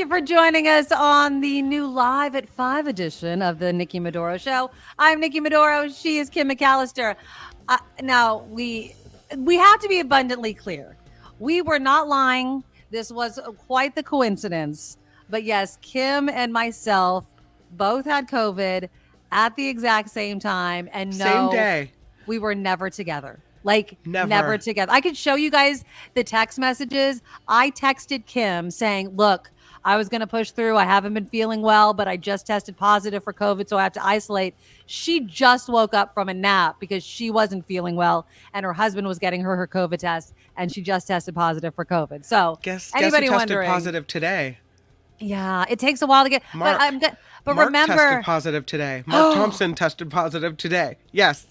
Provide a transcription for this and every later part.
you for joining us on the new Live at 5 edition of the Nikki Maduro Show. I'm Nikki Maduro. She is Kim McAllister. Now, we have to be abundantly clear. We were not lying. This was quite the coincidence. But yes, Kim and myself both had COVID at the exact same time. And no, same day. We were never together. Like never together. I could show you guys the text messages. I texted Kim saying, look, I was going to push through. I haven't been feeling well, but I just tested positive for COVID, so I have to isolate. She just woke up from a nap because she wasn't feeling well, and her husband was getting her COVID test, and she just tested positive for COVID. So guess anybody who tested wondering, positive today? Yeah, it takes a while to get. Mark. But Mark remember, tested positive today. Mark Thompson tested positive today. Yes.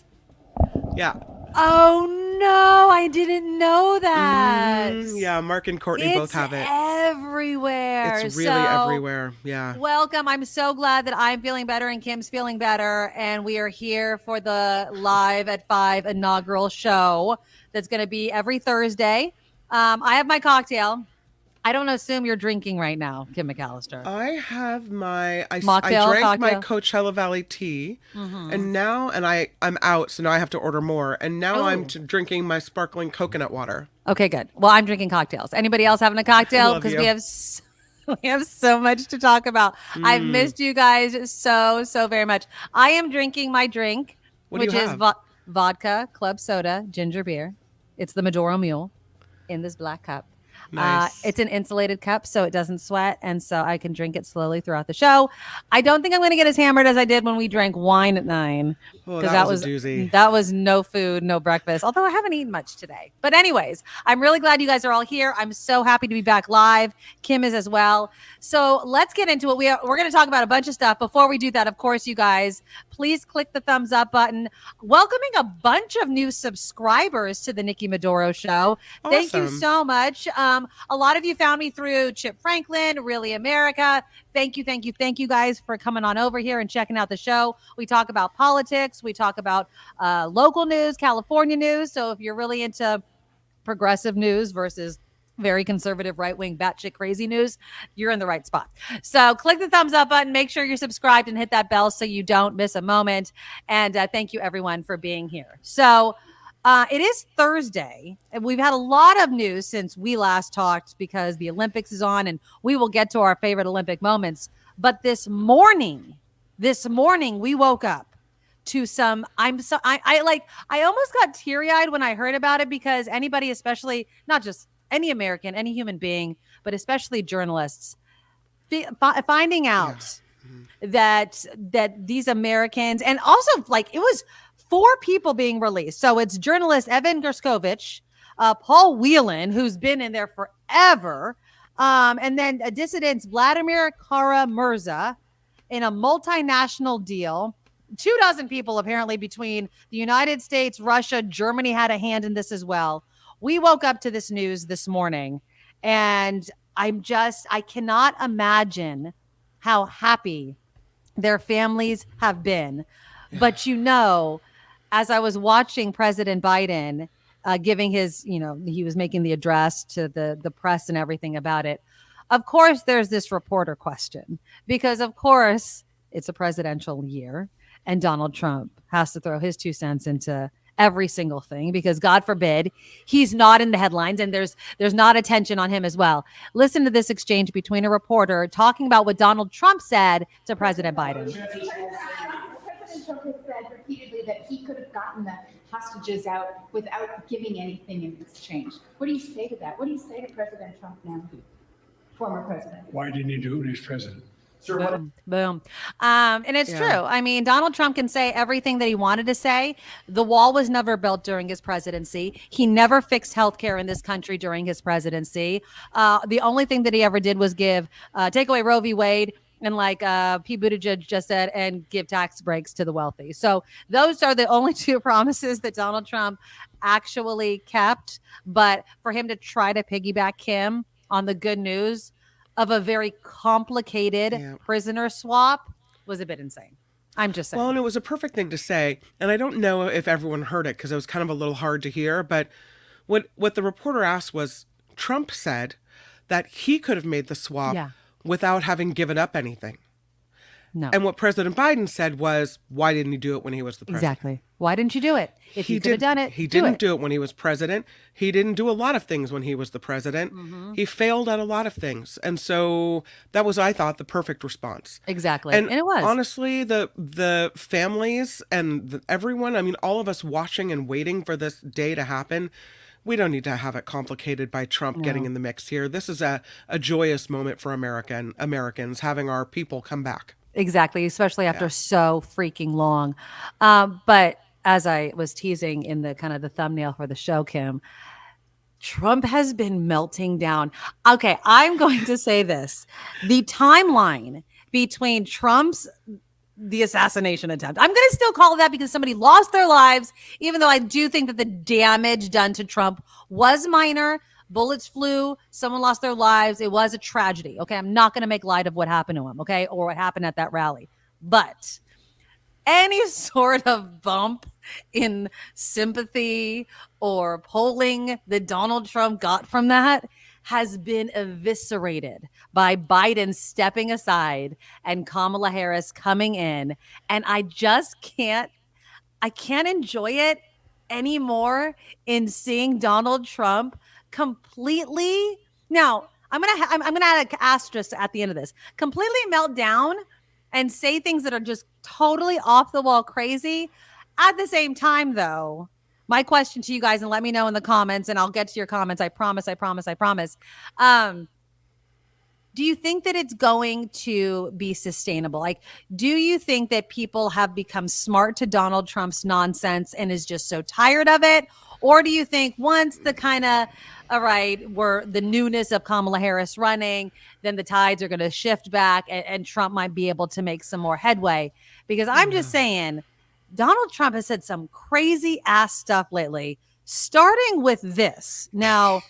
Yeah. Oh no, I didn't know that. Yeah, Mark and Courtney both have it. Everywhere. It's really everywhere. Yeah. Welcome. I'm so glad that I'm feeling better and Kim's feeling better. And we are here for the Live at 5 inaugural show that's going to be every Thursday. I have my cocktail. I don't assume you're drinking right now, Kim McAllister. I have my mocktail, I drank cocktail. my Coachella Valley tea, and I'm out, so now I have to order more. And now I'm drinking my sparkling coconut water. Okay, good. Well, I'm drinking cocktails. Anybody else having a cocktail? Because we have so much to talk about. I've missed you guys so very much. I am drinking my drink, which is vodka, club soda, ginger beer. It's the Maduro Mule in this black cup. Nice. It's an insulated cup, so it doesn't sweat, and so I can drink it slowly throughout the show. I don't think I'm going to get as hammered as I did when we drank wine at 9. Oh, that was a doozy. That was no food, no breakfast, although I haven't eaten much today. But anyways, I'm really glad you guys are all here. I'm so happy to be back live. Kim is as well. So let's get into it. We're going to talk about a bunch of stuff. Before we do that, of course, you guys, please click the thumbs up button. Welcoming a bunch of new subscribers to the Nikki Maduro Show. Awesome. Thank you so much. A lot of you found me through Chip Franklin, Really America. Thank you guys for coming on over here and checking out the show. We talk about politics. We talk about local news, California news. So if you're really into progressive news versus very conservative, right-wing, batshit crazy news, you're in the right spot. So click the thumbs up button. Make sure you're subscribed and hit that bell so you don't miss a moment. And thank you, everyone, for being here. So it is Thursday, and we've had a lot of news since we last talked because the Olympics is on, and we will get to our favorite Olympic moments. But this morning, we woke up to some. I almost got teary-eyed when I heard about it because anybody, especially not just any American, any human being, but especially journalists, finding out that these Americans, and also it was 4 people being released. So it's journalist Evan Gershkovich, Paul Whelan, who's been in there forever, and then dissidents Vladimir Kara-Murza in a multinational deal. 24 people apparently between the United States, Russia, Germany had a hand in this as well. We woke up to this news this morning, and I cannot imagine how happy their families have been. Yeah. But as I was watching President Biden giving his, he was making the address to the press and everything about it. Of course, there's this reporter question because, of course, it's a presidential year and Donald Trump has to throw his 2 cents into every single thing because, God forbid, he's not in the headlines and there's not attention on him as well. Listen to this exchange between a reporter talking about what Donald Trump said to President Biden. President Trump has said repeatedly that he could have gotten the hostages out without giving anything in exchange. What do you say to that? What do you say to President Trump now, former president? Why didn't he do it when he was president? Boom. And it's true. I mean, Donald Trump can say everything that he wanted to say. The wall was never built during his presidency. He never fixed healthcare in this country during his presidency. The only thing that he ever did was take away Roe v. Wade and Pete Buttigieg just said, and give tax breaks to the wealthy. So those are the only 2 promises that Donald Trump actually kept. But for him to try to piggyback him on the good news of a very complicated prisoner swap was a bit insane. I'm just saying. Well, and it was a perfect thing to say. And I don't know if everyone heard it because it was kind of a little hard to hear. But what the reporter asked was, Trump said that he could have made the swap without having given up anything. No. And what President Biden said was, why didn't he do it when he was the president? Exactly. Why didn't you do it? If you could have done it, he didn't do it when he was president. He didn't do a lot of things when he was the president. He failed at a lot of things. And so that was, I thought, the perfect response. Exactly. And it was. Honestly, the families and everyone, I mean, all of us watching and waiting for this day to happen, we don't need to have it complicated by Trump getting in the mix here. This is a joyous moment for Americans, having our people come back. Exactly, especially after so freaking long. But as I was teasing in the kind of the thumbnail for the show, Kim, Trump has been melting down. Okay, I'm going to say this. The timeline between the assassination attempt, I'm going to still call it that because somebody lost their lives, even though I do think that the damage done to Trump was minor. Bullets flew, someone lost their lives. It was a tragedy. Okay, I'm not going to make light of what happened to him, okay, or what happened at that rally. But any sort of bump in sympathy or polling that Donald Trump got from that has been eviscerated by Biden stepping aside and Kamala Harris coming in. And I just can't enjoy it anymore in seeing Donald Trump completely. Now, I'm gonna add an asterisk at the end of this. Completely melt down and say things that are just totally off the wall crazy. At the same time, though, my question to you guys, and let me know in the comments, and I'll get to your comments. I promise. Do you think that it's going to be sustainable? Like, do you think that people have become smart to Donald Trump's nonsense and is just so tired of it? Or do you think once the kind of, all right, were the newness of Kamala Harris running, then the tides are going to shift back and Trump might be able to make some more headway? Because I'm just saying, Donald Trump has said some crazy ass stuff lately, starting with this. Now,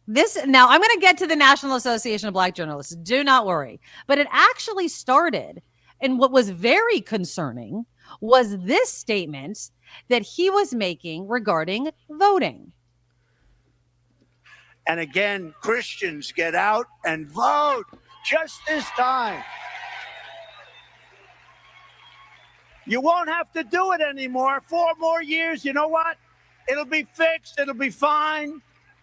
I'm going to get to the National Association of Black Journalists. Do not worry. But it actually started, and what was very concerning was this statement that he was making regarding voting. And again, Christians, get out and vote just this time. You won't have to do it anymore. 4 more years, you know what? It'll be fixed. It'll be fine.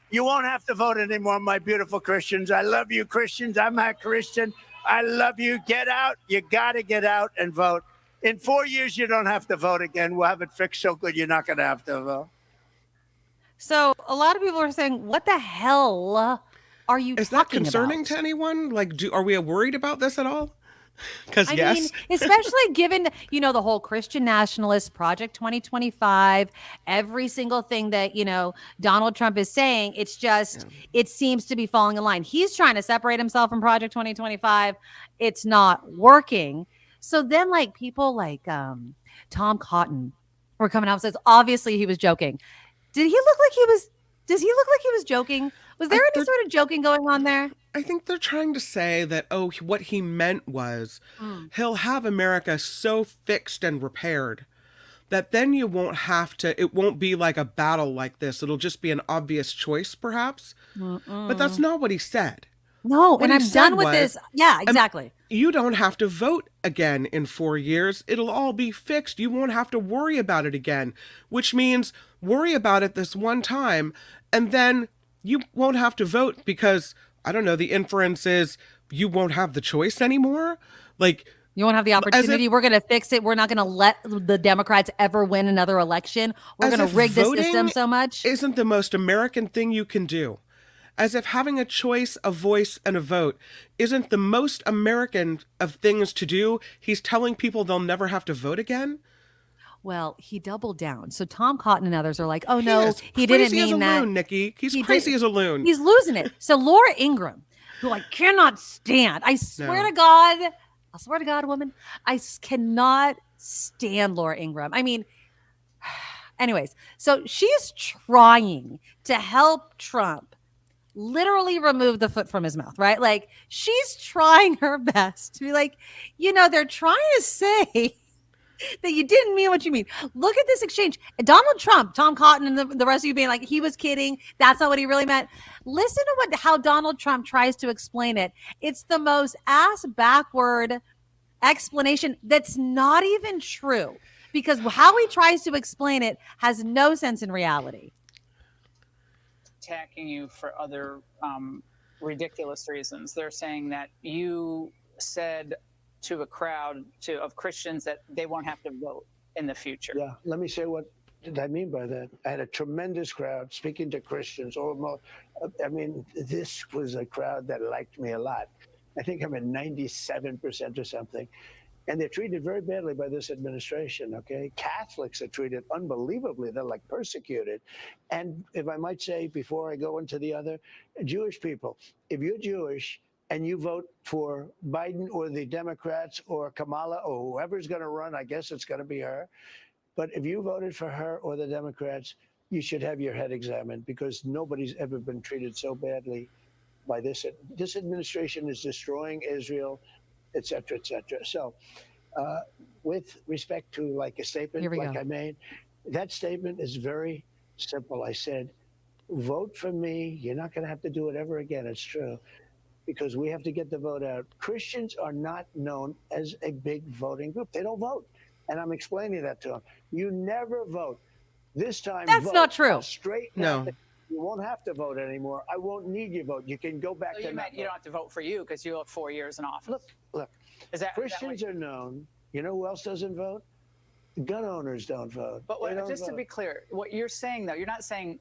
You won't have to vote anymore, my beautiful Christians. I love you, Christians. I'm a Christian. I love you. Get out. You got to get out and vote. In 4 years, you don't have to vote again. We'll have it fixed so good you're not going to have to vote. So a lot of people are saying, what the hell are you talking about? Is that concerning to anyone? Like, are we worried about this at all? Because yes. mean, especially given, the whole Christian nationalist Project 2025, every single thing that, Donald Trump is saying, it's just, it seems to be falling in line. He's trying to separate himself from Project 2025. It's not working. So then people like Tom Cotton were coming out and says, obviously he was joking. Does he look like he was joking? Was there any sort of joking going on there? I think they're trying to say that, what he meant was he'll have America so fixed and repaired that then you won't have to, it won't be like a battle like this. It'll just be an obvious choice, perhaps. But that's not what he said. No, and I'm done with this. Yeah, exactly. You don't have to vote again in 4 years. It'll all be fixed. You won't have to worry about it again, which means worry about it this one time, and then you won't have to vote because, I don't know, the inference is you won't have the choice anymore. Like, you won't have the opportunity. We're going to fix it. We're not going to let the Democrats ever win another election. We're going to rig the system so much. Isn't the most American thing you can do. As if having a choice, a voice, and a vote isn't the most American of things to do. He's telling people they'll never have to vote again. Well, he doubled down. So Tom Cotton and others are like, oh, no, he didn't mean that. Loon, Nikki. He's crazy as a loon. He's losing it. So Laura Ingraham, who I cannot stand. I swear to God, woman, I cannot stand Laura Ingraham. I mean, anyways, so she's trying to help Trump literally remove the foot from his mouth, right? Like, she's trying her best to be like, they're trying to say that you didn't mean what you mean. Look at this exchange. Donald Trump, Tom Cotton, and the rest of you being like, he was kidding. That's not what he really meant. Listen to how Donald Trump tries to explain it. It's the most ass backward explanation that's not even true, because how he tries to explain it has no sense in reality. Attacking you for other ridiculous reasons. They're saying that you said to a crowd of Christians that they won't have to vote in the future. Yeah, let me say what did I mean by that. I had a tremendous crowd speaking to Christians. I mean, this was a crowd that liked me a lot. I think I'm at 97% or something. And they're treated very badly by this administration, okay? Catholics are treated unbelievably. They're like persecuted. And if I might say, before I go into the other, Jewish people, if you're Jewish and you vote for Biden or the Democrats or Kamala or whoever's going to run, I guess it's going to be her. But if you voted for her or the Democrats, you should have your head examined, because nobody's ever been treated so badly by this. This administration is destroying Israel, et cetera, et cetera. So with respect to like a statement like I made, that statement is very simple. I said, vote for me. You're not going to have to do it ever again. It's true, because we have to get the vote out. Christians are not known as a big voting group. They don't vote. And I'm explaining that to them. You never vote. This time, that's vote. not true. Straight. No. You won't have to vote anymore. I won't need your vote. You can go back So to you don't have to vote for you because you have 4 years in office. Look. Christians are known. You know who else doesn't vote? Gun owners don't vote. But just to be clear, what you're saying, though, you're not saying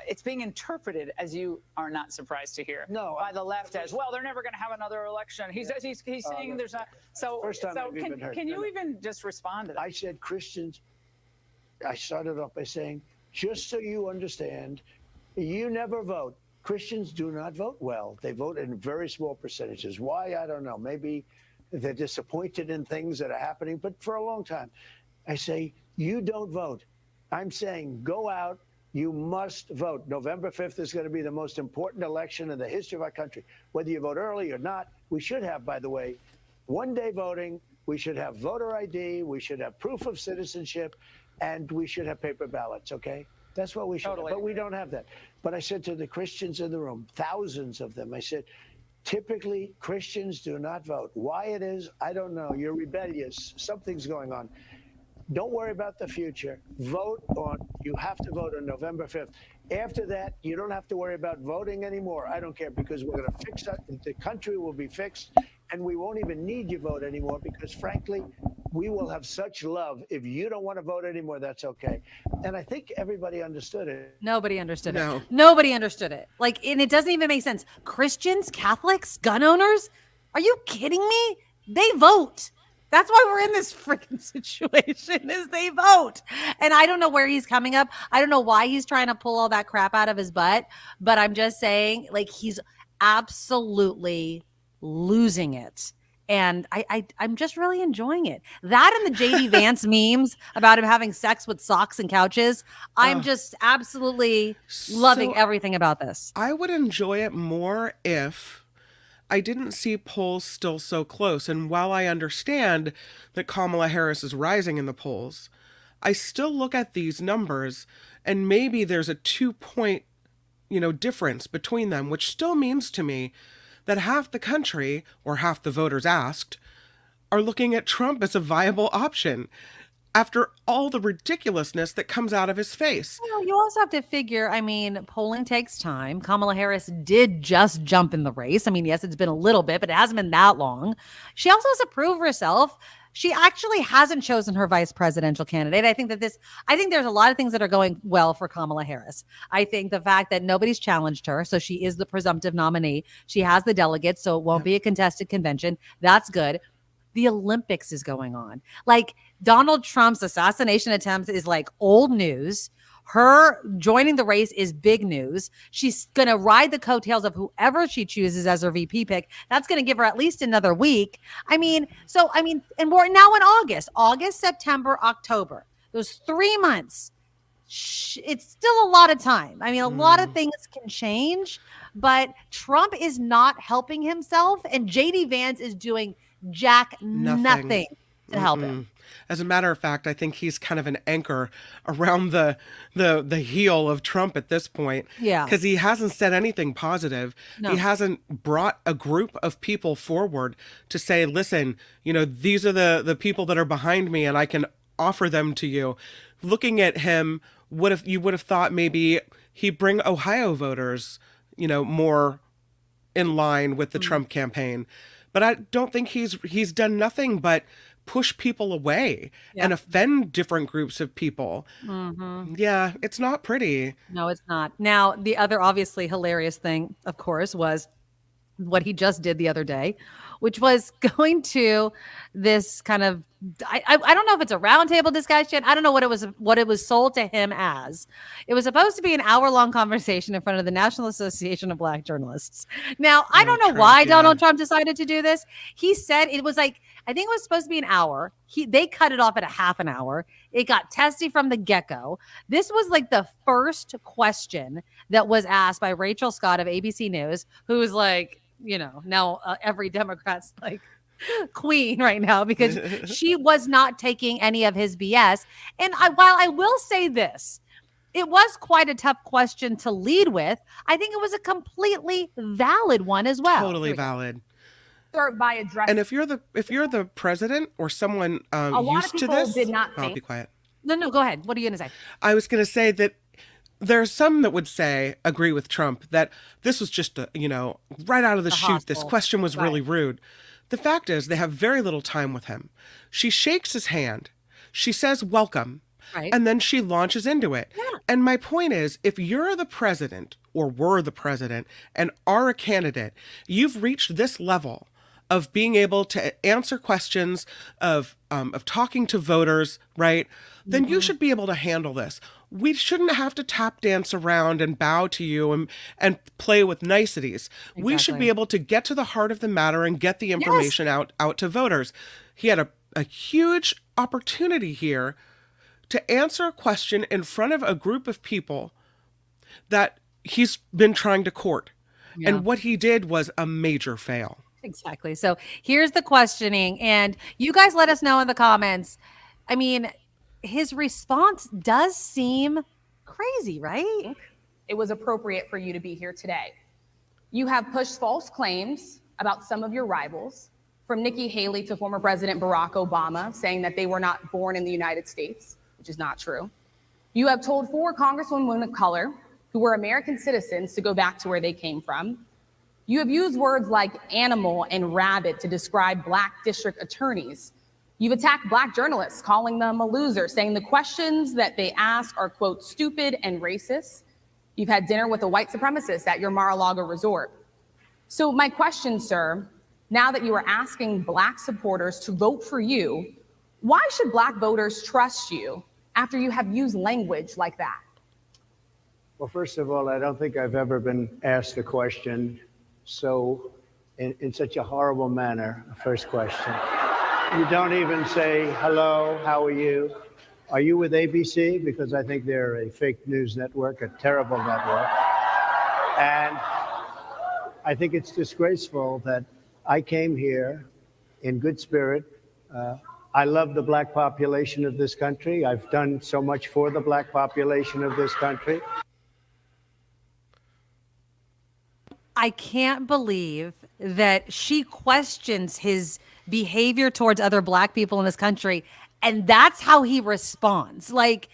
it's being interpreted as you are not surprised to hear. No, by the left as well. They're never going to have another election. He's saying there's not. So First time I've even heard. Can you even just respond to that? I said Christians. I started off by saying, just so you understand, you never vote. Christians do not vote well. They vote in very small percentages. Why? I don't know. Maybe they're disappointed in things that are happening. But for a long time, I say, you don't vote. I'm saying, go out. You must vote. November 5th is going to be the most important election in the history of our country. Whether you vote early or not, we should have, by the way, one-day voting. We should have voter ID. We should have proof of citizenship. And we should have paper ballots, okay? That's what we should have. But we don't have that. But I said to the Christians in the room, thousands of them, I said, typically Christians do not vote. Why it is, I don't know. You're rebellious. Something's going on. Don't worry about the future. You have to vote on November 5th. After that, you don't have to worry about voting anymore. I don't care, because we're going to fix that. The country will be fixed, and we won't even need your vote anymore, because frankly, we will have such love. If you don't want to vote anymore, that's okay. And I think everybody understood it. Nobody understood it. Nobody understood it. And it doesn't even make sense. Christians, Catholics, gun owners? Are you kidding me? They vote. That's why we're in this freaking situation, is they vote. And I don't know where he's coming up. I don't know why he's trying to pull all that crap out of his butt, but I'm just saying, he's absolutely losing it. And I'm just really enjoying it. That and the JD Vance memes about him having sex with socks and couches. I'm just absolutely loving everything about this. I would enjoy it more if I didn't see polls still so close. And while I understand that Kamala Harris is rising in the polls, I still look at these numbers and maybe there's a 2-point, difference between them, which still means to me that half the country, or half the voters asked, are looking at Trump as a viable option after all the ridiculousness that comes out of his face. Well, you also have to figure, polling takes time. Kamala Harris did just jump in the race. Yes, it's been a little bit, but it hasn't been that long. She also has to prove herself. She actually hasn't chosen her vice presidential candidate. I think there's a lot of things that are going well for Kamala Harris. I think the fact that nobody's challenged her, so she is the presumptive nominee. She has the delegates, so it won't be a contested convention. That's good. The Olympics is going on. Donald Trump's assassination attempt is old news. Her joining the race is big news. She's going to ride the coattails of whoever she chooses as her VP pick. That's going to give her at least another week. And we're now in August, September, October. Those 3 months. It's still a lot of time. A lot of things can change, but Trump is not helping himself, and JD Vance is doing nothing to help him. As a matter of fact, I think he's kind of an anchor around the heel of Trump at this point. Yeah. Because he hasn't said anything positive. No. He hasn't brought a group of people forward to say, listen, these are the people that are behind me and I can offer them to you. Looking at him, you would have thought maybe he'd bring Ohio voters, more in line with the Trump campaign. But I don't think he's done nothing but push people away and offend different groups of people. Yeah, it's not pretty. No, it's not. Now, the other obviously hilarious thing, of course, was what he just did the other day, which was going to this kind of, I don't know if it's a roundtable discussion. I don't know what it was sold to him as. It was supposed to be an hour-long conversation in front of the National Association of Black Journalists. Now, I don't know why Donald Trump decided to do this. He said it was I think it was supposed to be an hour. They cut it off at a half an hour. It got testy from the get-go. This was like the first question that was asked by Rachel Scott of ABC News, who was like, now every Democrat's like queen right now because she was not taking any of his BS. And while I will say this, it was quite a tough question to lead with. I think it was a completely valid one as well. Totally valid. Start by addressing. And if you're the president or someone a lot used of to people this, did not I'll think. be quiet. No, go ahead. What are you going to say? I was going to say that there's some that would agree with Trump that this was just right out of the chute. This question was really rude. The fact is they have very little time with him. She shakes his hand. She says, welcome. Right. And then she launches into it. Yeah. And my point is, if you're the president or were the president and are a candidate, you've reached this level of being able to answer questions, of talking to voters, right? Then you should be able to handle this. We shouldn't have to tap dance around and bow to you and play with niceties. Exactly. We should be able to get to the heart of the matter and get the information out to voters. He had a huge opportunity here to answer a question in front of a group of people that he's been trying to court. Yeah. And what he did was a major fail. Exactly. So here's the questioning, and you guys let us know in the comments. I mean, his response does seem crazy, right? It was appropriate for you to be here today. You have pushed false claims about some of your rivals, from Nikki Haley to former President Barack Obama, saying that they were not born in the United States, which is not true. You have told 4 congresswomen of color who were American citizens to go back to where they came from. You have used words like animal and rabid to describe Black district attorneys. You've attacked Black journalists, calling them a loser, saying the questions that they ask are, quote, stupid and racist. You've had dinner with a white supremacist at your Mar-a-Lago resort. So my question, sir, now that you are asking Black supporters to vote for you, why should Black voters trust you after you have used language like that? Well, first of all, I don't think I've ever been asked a question so in such a horrible manner. First question. You don't even say, hello, how are you? Are you with ABC? Because I think they're a fake news network, a terrible network. And I think it's disgraceful that I came here in good spirit. I love the Black population of this country. I've done so much for the Black population of this country. I can't believe that she questions his behavior towards other Black people in this country, and that's how he responds. Like,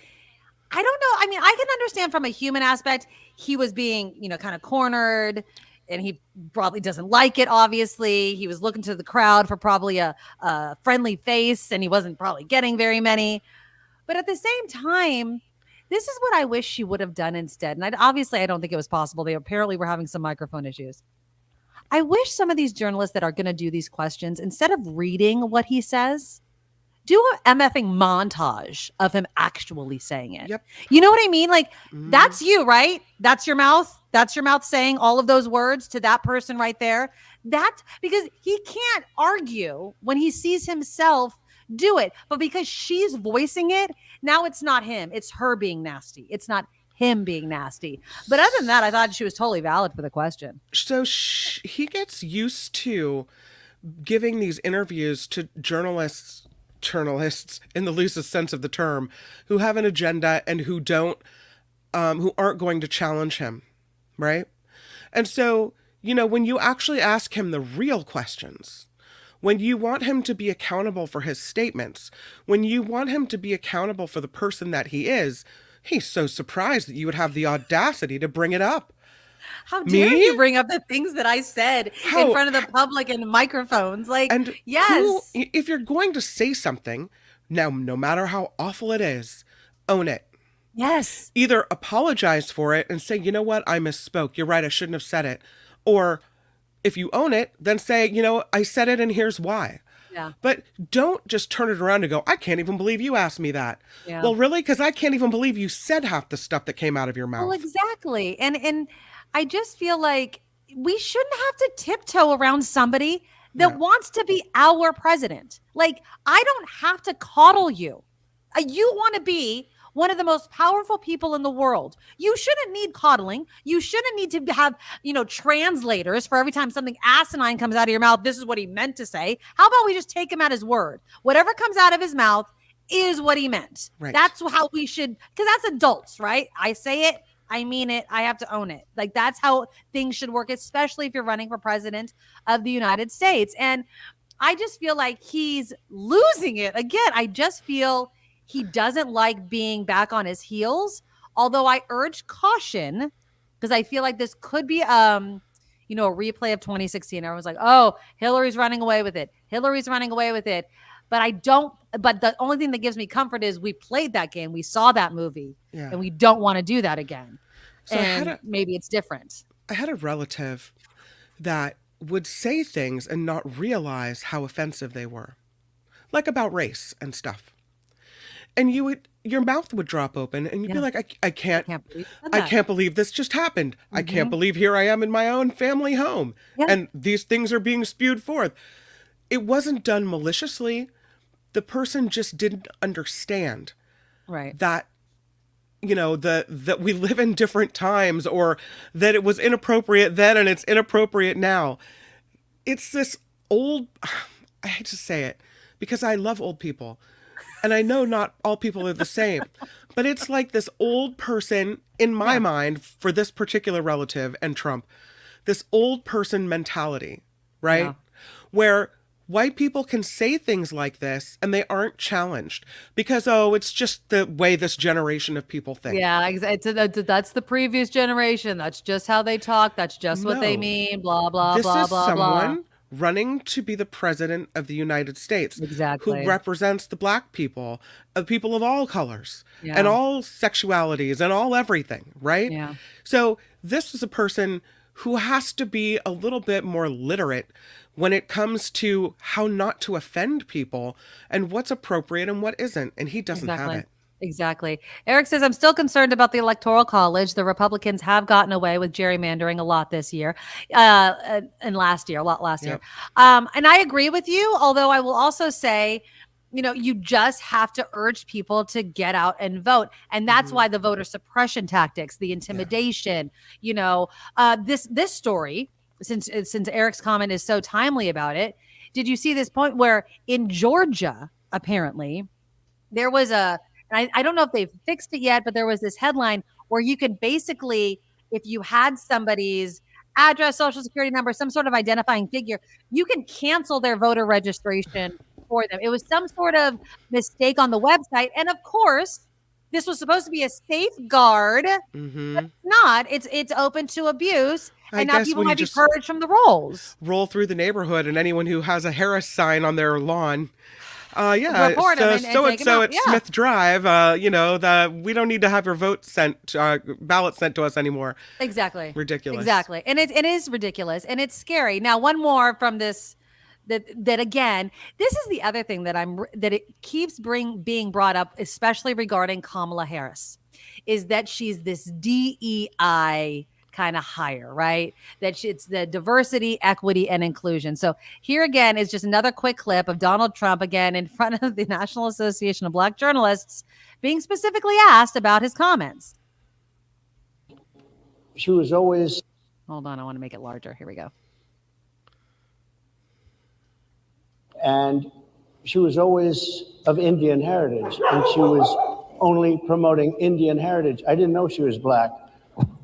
I don't know. I mean, I can understand from a human aspect, he was being, kind of cornered, and he probably doesn't like it, obviously. He was looking to the crowd for probably a friendly face, and he wasn't probably getting very many. But at the same time, this is what I wish she would have done instead. And obviously, I don't think it was possible. They apparently were having some microphone issues. I wish some of these journalists that are going to do these questions, instead of reading what he says, do a MFing montage of him actually saying it. Yep. You know what I mean? Like, that's you, right? That's your mouth. That's your mouth saying all of those words to that person right there. Because he can't argue when he sees himself do it. But because she's voicing it, now it's not him. It's her being nasty. It's not him being nasty. But other than that, I thought she was totally valid for the question. So he gets used to giving these interviews to journalists journalists in the loosest sense of the term who have an agenda and who aren't going to challenge him, right? And so, when you actually ask him the real questions, when you want him to be accountable for his statements, when you want him to be accountable for the person that he is, he's so surprised that you would have the audacity to bring it up. How dare Me? you bring up the things that I said in front of the public and microphones? Like, And yes. if you're going to say something, now, no matter how awful it is, own it. Yes. Either apologize for it and say, you know what, I misspoke. You're right, I shouldn't have said it. Or if you own it, then say, I said it and here's why. Yeah. But don't just turn it around and go, I can't even believe you asked me that. Yeah. Well, really? Because I can't even believe you said half the stuff that came out of your mouth. Well, exactly. And I just feel like we shouldn't have to tiptoe around somebody that wants to be our president. Like, I don't have to coddle you. You want to be one of the most powerful people in the world. You shouldn't need coddling. You shouldn't need to have, translators for every time something asinine comes out of your mouth. This is what he meant to say. How about we just take him at his word? Whatever comes out of his mouth is what he meant. Right. That's how we should, because that's adults, right? I say it, I mean it, I have to own it. Like, that's how things should work, especially if you're running for president of the United States. And I just feel like he's losing it. Again, I just feel he doesn't like being back on his heels. Although I urge caution, because I feel like this could be, a replay of 2016. Everyone's like, oh, Hillary's running away with it. Hillary's running away with it. But the only thing that gives me comfort is we played that game. We saw that movie and we don't want to do that again. So maybe it's different. I had a relative that would say things and not realize how offensive they were, like about race and stuff. And your mouth would drop open and you'd be like, I can't believe this just happened. I can't believe here I am in my own family home. Yeah. And these things are being spewed forth. It wasn't done maliciously. The person just didn't understand that, that we live in different times, or that it was inappropriate then and it's inappropriate now. It's this old, I hate to say it because I love old people. And I know not all people are the same, but it's like this old person in my mind for this particular relative and Trump, this old person mentality, right? Yeah. Where white people can say things like this and they aren't challenged because, it's just the way this generation of people think. Yeah, that's the previous generation. That's just how they talk. That's just what they mean. Blah, blah, this blah, is blah, someone blah. running to be the president of the United States. Exactly. Who represents the Black people, people of all colors and all sexualities and all everything, right? Yeah. So this is a person who has to be a little bit more literate when it comes to how not to offend people and what's appropriate and what isn't. And he doesn't have it. Exactly. Eric says, I'm still concerned about the Electoral College. The Republicans have gotten away with gerrymandering a lot this year, and a lot last year. And I agree with you, although I will also say, you just have to urge people to get out and vote. And that's why the voter suppression tactics, the intimidation, this story, since Eric's comment is so timely about it, did you see this point where in Georgia, apparently, there was I don't know if they've fixed it yet, but there was this headline where you could basically, if you had somebody's address, social security number, some sort of identifying figure, you can cancel their voter registration for them. It was some sort of mistake on the website. And of course, this was supposed to be a safeguard. But it's not. It's open to abuse. And now people might be purged from the rolls. Roll through the neighborhood and anyone who has a Harris sign on their lawn. Report them and take them out. At Smith Drive, we don't need to have your ballot sent to us anymore. Exactly. Ridiculous. Exactly. And it is ridiculous and it's scary. Now, one more from this, that again, this is the other thing that it keeps being brought up, especially regarding Kamala Harris, is that she's this DEI kind of hire, right? That it's the diversity, equity, and inclusion. So here again is just another quick clip of Donald Trump again in front of the National Association of Black Journalists being specifically asked about his comments. She was always... Hold on, I want to make it larger. Here we go. And she was always of Indian heritage, and she was only promoting Indian heritage. I didn't know she was black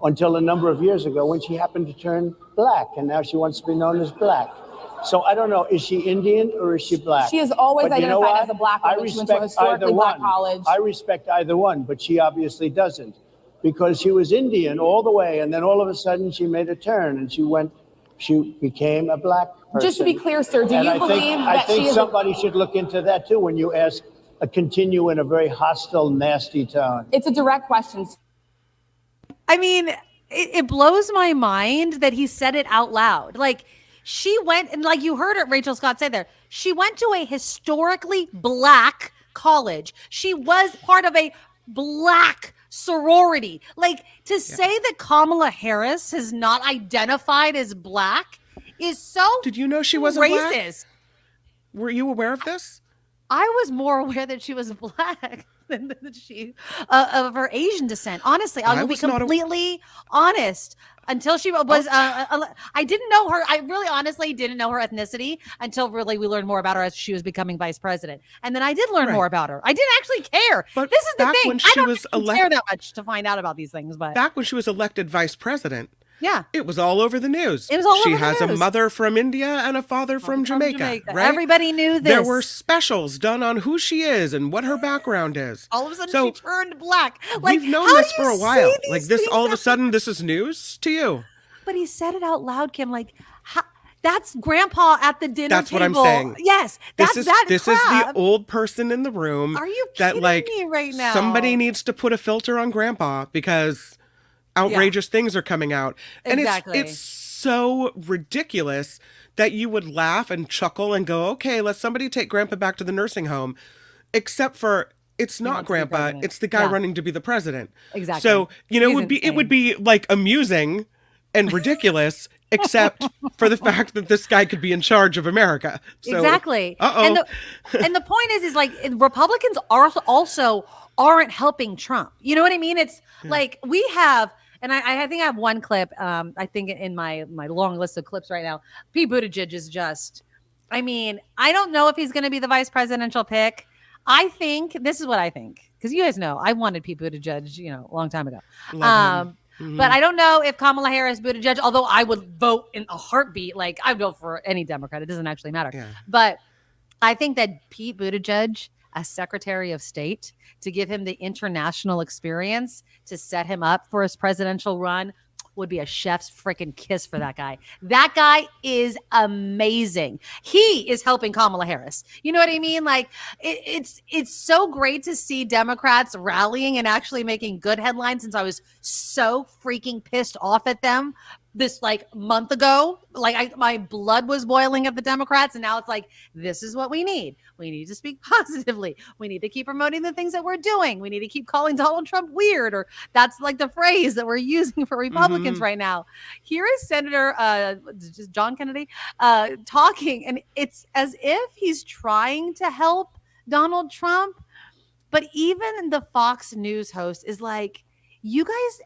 until a number of years ago when she happened to turn black, and now she wants to be known as black. So I don't know, is she Indian or is she black? She has always But you know identified what? as a black I woman. She went to a respect either historically black one. college. I respect either one, but she obviously doesn't, because she was Indian all the way, and then all of a sudden she made a turn and she became a black person. Just to be clear, sir, do And you I believe think, that I think she is somebody should look into that too when you ask continue in a very hostile, nasty tone. It's a direct question. I mean, it blows my mind that he said it out loud. Like, she went, and like you heard it, Rachel Scott say there, she went to a historically black college. She was part of a black sorority. Like, to say that Kamala Harris has not identified as black is so Did you know she wasn't black? racist. Were you aware of this? I was more aware that she was black than that she of her Asian descent. Honestly, I will be was not completely honest. Until she was, I didn't know her. I really honestly didn't know her ethnicity until really we learned more about her as she was becoming vice president. And then I did learn more about her. I didn't actually care. But this is the back thing. when I she don't was actually care that much to find out about these things. But Back when she was elected vice president, yeah, it was all over the news. It was all she over the has a news. mother from India and a father from Jamaica, right? Everybody knew this. There were specials done on who she is and what her background is. All of a sudden, So, she turned black. Like, we've known how this do for a you while. say Like these this, things all of a after- sudden, this is news to you. But he said it out loud, Kim. Like, that's Grandpa at the dinner That's table. what I'm saying. Yes, This that's is crap. the old person in the room. Are you that kidding like me right now? somebody needs to put a filter on Grandpa because outrageous things are coming out, and Exactly. it's so ridiculous that you would laugh and chuckle and go, "Okay, let somebody take Grandpa back to the nursing home," except for. It's not wants to be Grandpa. president. It's the guy Yeah. running to be the president. Exactly. So it He's would insane. be like amusing and ridiculous, except for the fact that this guy could be in charge of America. So, Exactly. Uh-oh. And the point is like Republicans also aren't helping Trump. You know what I mean? It's like we have, and I think I have one clip. I think in my long list of clips right now, Pete Buttigieg is just. I mean, I don't know if he's going to be the vice presidential pick. I think this is what I think, because you guys know I wanted Pete Buttigieg, a long time ago. Love him. But I don't know if Kamala Harris, Buttigieg, although I would vote in a heartbeat, like I would vote for any Democrat. It doesn't actually matter. Yeah. But I think that Pete Buttigieg, as Secretary of State, to give him the international experience to set him up for his presidential run would be a chef's freaking kiss for that guy. That guy is amazing. He is helping Kamala Harris. You know what I mean? Like it's so great to see Democrats rallying and actually making good headlines, since I was so freaking pissed off at them this like month ago. Like my blood was boiling at the Democrats, and now it's like, this is what we need. We need to speak positively. We need to keep promoting the things that we're doing. We need to keep calling Donald Trump weird, or that's like the phrase that we're using for Republicans right now. Here is Senator John Kennedy talking, and it's as if he's trying to help Donald Trump, but even the Fox News host is like, you guys,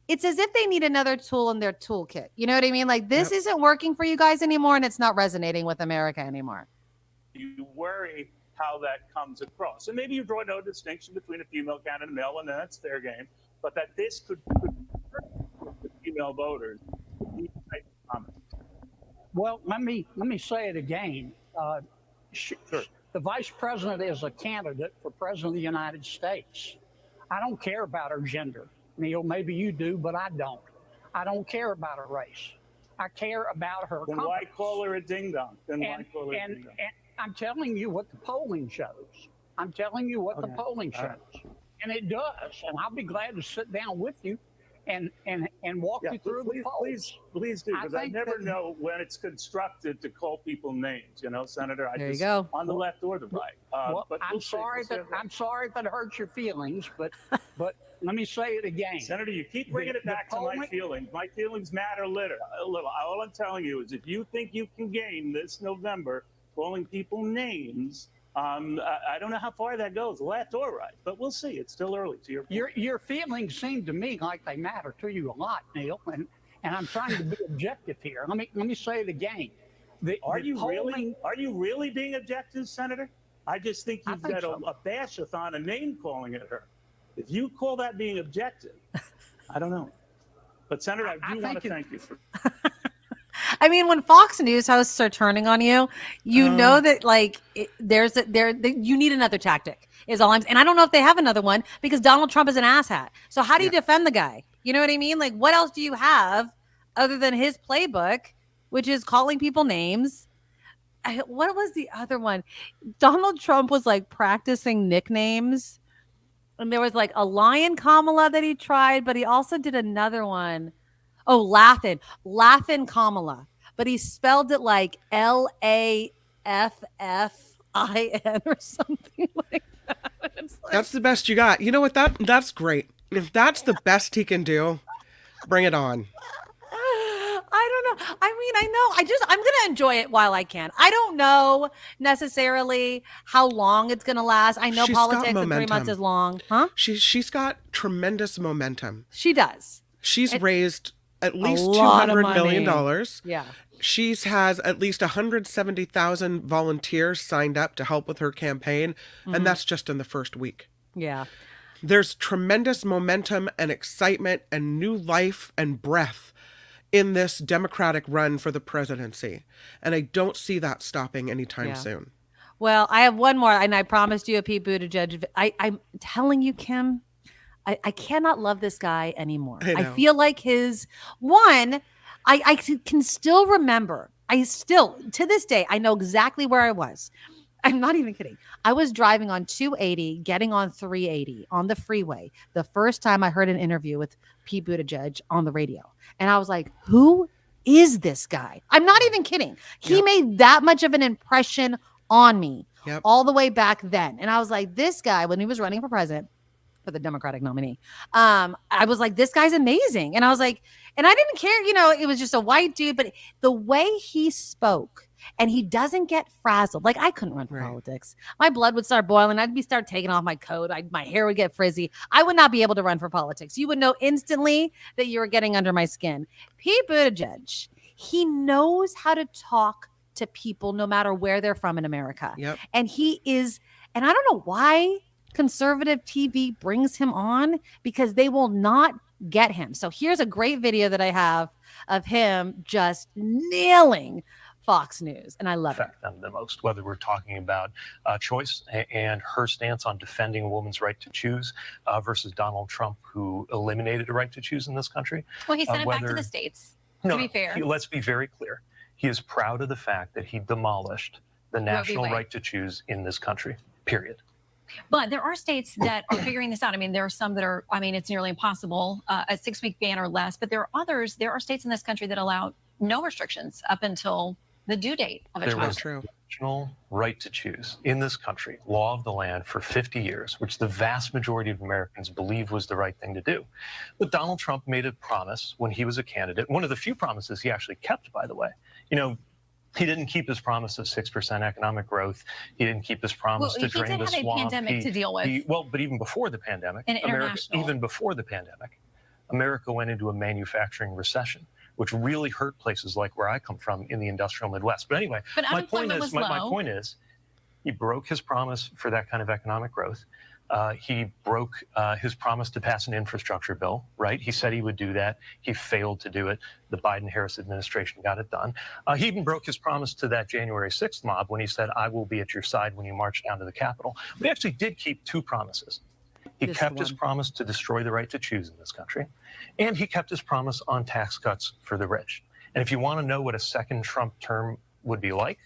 it's as if they need another tool in their toolkit. You know what I mean? Like, this isn't working for you guys anymore, and it's not resonating with America anymore. You worry how that comes across. And maybe you draw no distinction between a female candidate and a male, and that's their game. But that this could hurt the female voters. Well, let me say it again. Sure. The vice president is a candidate for president of the United States. I don't care about her gender. Neil, maybe you do, but I don't. I don't care about her race. I care about her. Then why call her a ding dong? And I'm telling you what the polling shows. I'm telling you what the polling shows. And it does. And I'll be glad to sit down with you and walk you through the polls. Please do, because I never know when it's constructed to call people names, Senator. There you go. On the left or the right. But I'm sorry if it hurts your feelings, but let me say it again. Senator, you keep bringing it back to my feelings. My feelings matter a little. All I'm telling you is, if you think you can gain this November calling people names, I don't know how far that goes, left or right, but we'll see. It's still early. To your feelings seem to me like they matter to you a lot, Neil, and I'm trying to be objective here. Let me say it again. Are you really being objective, Senator? I just think you've got a bash-a-thon of name-calling at her. If you call that being objective, I don't know. But, Senator, I do want to thank you for... I mean, when Fox News hosts are turning on you, you know that like you need another tactic is all I'm saying. And I don't know if they have another one because Donald Trump is an asshat. So how do you defend the guy? You know what I mean? Like what else do you have other than his playbook, which is calling people names? What was the other one? Donald Trump was like practicing nicknames. And there was like a lion Kamala that he tried, but he also did another one. Oh, Laughin Kamala, but he spelled it like Laffin or something like that. Like, that's the best you got. You know what? That's great. If that's the best he can do, bring it on. I don't know. I mean, I know. I'm going to enjoy it while I can. I don't know necessarily how long it's going to last. I know She's politics got in 3 months is long. Huh? She's got tremendous momentum. She does. She's raised at least $200 million. Yeah. She has at least 170,000 volunteers signed up to help with her campaign. And that's just in the first week. Yeah. There's tremendous momentum and excitement and new life and breath in this Democratic run for the presidency. And I don't see that stopping anytime soon. Well, I have one more, and I promised you a Pete Buttigieg. I'm telling you, Kim, I cannot love this guy anymore. I feel like I can still remember. To this day, I know exactly where I was. I'm not even kidding. I was driving on 280, getting on 380 on the freeway. The first time I heard an interview with Pete Buttigieg on the radio. And I was like, who is this guy? I'm not even kidding. He made that much of an impression on me all the way back then. And I was like, this guy, when he was running for president, for the Democratic nominee, I was like, this guy's amazing. And I was like, and I didn't care, it was just a white dude, but the way he spoke and he doesn't get frazzled. Like I couldn't run for politics. My blood would start boiling. I'd start taking off my coat. My hair would get frizzy. I would not be able to run for politics. You would know instantly that you were getting under my skin. Pete Buttigieg, he knows how to talk to people no matter where they're from in America. Yep. And and I don't know why conservative TV brings him on because they will not get him. So here's a great video that I have of him just nailing Fox News, and I love it. Them the most, whether we're talking about choice and her stance on defending a woman's right to choose versus Donald Trump, who eliminated a right to choose in this country. Well, he sent it back to the states, to be fair. Let's be very clear. He is proud of the fact that he demolished the national right to choose in this country, period. But there are states that are figuring this out. I mean, there are some that are, it's nearly impossible, a 6-week ban or less. But there are others, there are states in this country that allow no restrictions up until the due date of a child. There was a national right to choose in this country, law of the land for 50 years, which the vast majority of Americans believe was the right thing to do. But Donald Trump made a promise when he was a candidate, one of the few promises he actually kept, by the way. He didn't keep his promise of 6% economic growth. He didn't keep his promise to drain the swamp. He did have a pandemic to deal with. But even before the pandemic, America went into a manufacturing recession, which really hurt places like where I come from in the industrial Midwest. But anyway, my point is, he broke his promise for that kind of economic growth. He broke his promise to pass an infrastructure bill, right? He said he would do that. He failed to do it. The Biden-Harris administration got it done. He even broke his promise to that January 6th mob when he said, I will be at your side when you march down to the Capitol. But he actually did keep 2 promises. He kept his promise to destroy the right to choose in this country, and he kept his promise on tax cuts for the rich. And if you want to know what a second Trump term would be like,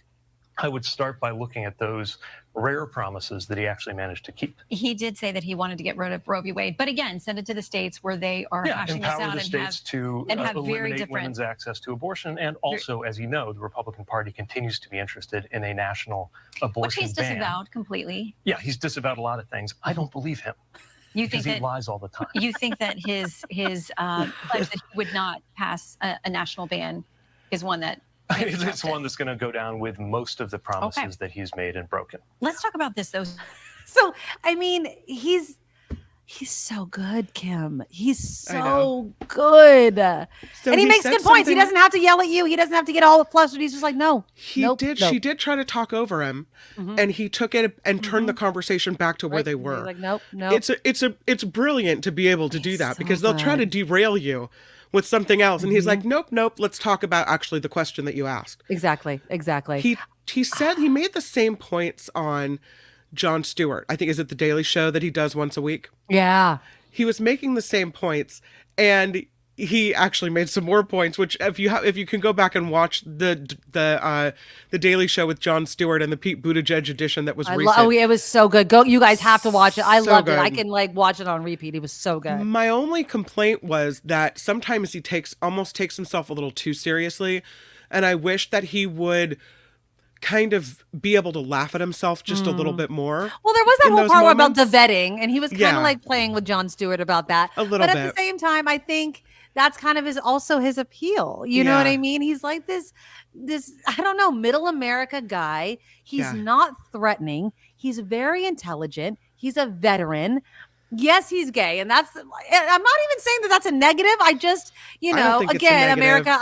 I would start by looking at those rare promises that he actually managed to keep. He did say that he wanted to get rid of Roe v. Wade, but again, send it to the states where they are hashing this out empower the states to eliminate women's access to abortion. And also, as you know, the Republican Party continues to be interested in a national abortion which he's disavowed completely. Yeah, he's disavowed a lot of things. I don't believe him. You think he lies all the time. You think that his pledge that he would not pass a national ban is one that it's one that's going to go down with most of the promises that he's made and broken. Let's talk about this, though. So, I mean, he's He's so good, Kim. He's so good. And he makes good points. He doesn't have to yell at you. He doesn't have to get all flustered. He's just like, no. She did try to talk over him, and he took it and turned the conversation back to where they were. He's like, nope. It's brilliant to be able to do that, because they'll try to derail you with something else, and he's like, nope. Let's talk about actually the question that you asked. Exactly. He said he made the same points on Jon Stewart. I think, is it The Daily Show that he does once a week? Yeah. He was making the same points, and he actually made some more points, which if you can go back and watch the Daily Show with Jon Stewart and the Pete Buttigieg edition that was recent. It was so good. You guys have to watch it. I loved good. it. I can watch it on repeat. It was so good. My only complaint was that sometimes he almost takes himself a little too seriously, and I wish that he would kind of be able to laugh at himself just a little bit more. Well, there was that whole part about the vetting, and he was kind of like playing with Jon Stewart about that. A little bit. But at the same time, I think that's kind of also his appeal. You know what I mean? He's like this, I don't know, middle America guy. He's not threatening. He's very intelligent. He's a veteran. Yes, he's gay. And I'm not even saying that that's a negative. I just, again, America,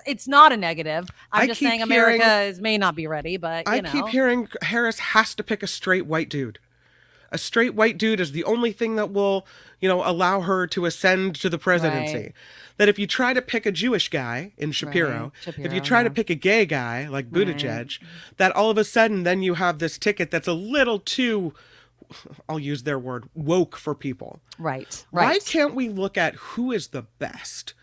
it's not a negative. I'm just saying America may not be ready, but I keep hearing Harris has to pick a straight white dude. A straight white dude is the only thing that will, allow her to ascend to the presidency. Right. That if you try to pick a Jewish guy in Shapiro, if you try to pick a gay guy like Buttigieg, that all of a sudden then you have this ticket that's a little too, I'll use their word, woke for people. Right. Why can't we look at who is the best?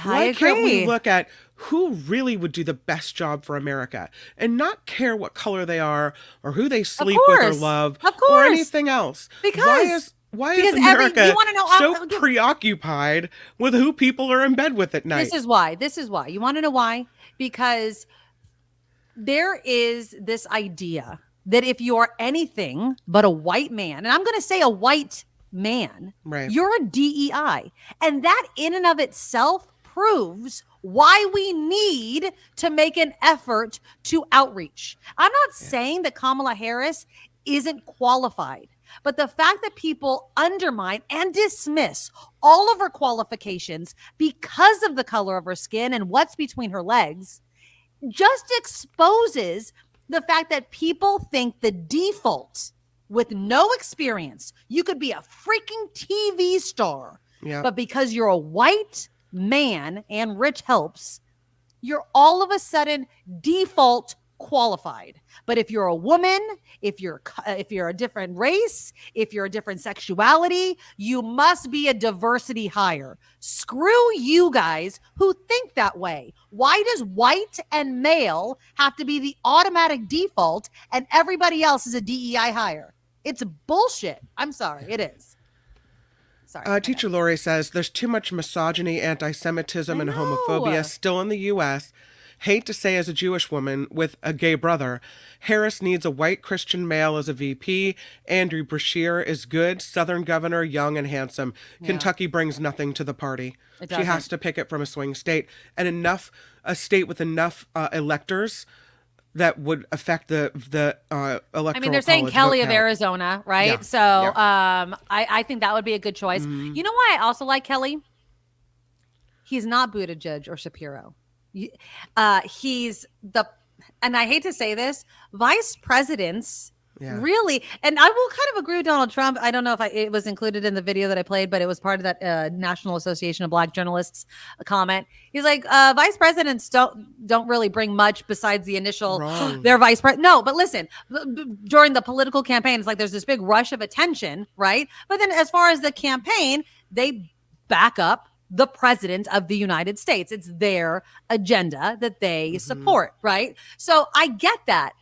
Why can't we look at who really would do the best job for America and not care what color they are or who they sleep with or love or anything else? Because why is America so preoccupied with who people are in bed with at night? This is why. You want to know why? Because there is this idea that if you're anything but a white man, and I'm going to say a white man, you're a DEI. And that in and of itself proves why we need to make an effort to outreach. I'm not saying that Kamala Harris isn't qualified, but the fact that people undermine and dismiss all of her qualifications because of the color of her skin and what's between her legs just exposes the fact that people think the default with no experience, you could be a freaking TV star, but because you're a white man and rich helps, you're all of a sudden default qualified. But if you're a woman, if you're a different race, if you're a different sexuality, you must be a diversity hire. Screw you guys who think that way. Why does white and male have to be the automatic default and everybody else is a DEI hire? It's bullshit. I'm sorry, it is. Sorry. Teacher Lori says there's too much misogyny, anti-Semitism, and homophobia still in the U.S. Hate to say, as a Jewish woman with a gay brother, Harris needs a white Christian male as a VP. Andrew Brashear is good. Southern governor, young and handsome. Kentucky brings nothing to the party. She has to pick it from a swing state, and a state with enough electors that would affect the electoral. I mean, they're saying Kelly of Arizona, right? Yeah. So I think that would be a good choice. You know why I also like Kelly? He's not Buttigieg or Shapiro. He's and I hate to say this, vice presidents really, and I will kind of agree with Donald Trump. I don't know if it was included in the video that I played, but it was part of that National Association of Black Journalists comment. He's like, vice presidents don't really bring much besides the initial, their vice president. No, but listen, during the political campaign, it's like there's this big rush of attention, right? But then as far as the campaign, they back up the president of the United States. It's their agenda that they support, right? So I get that.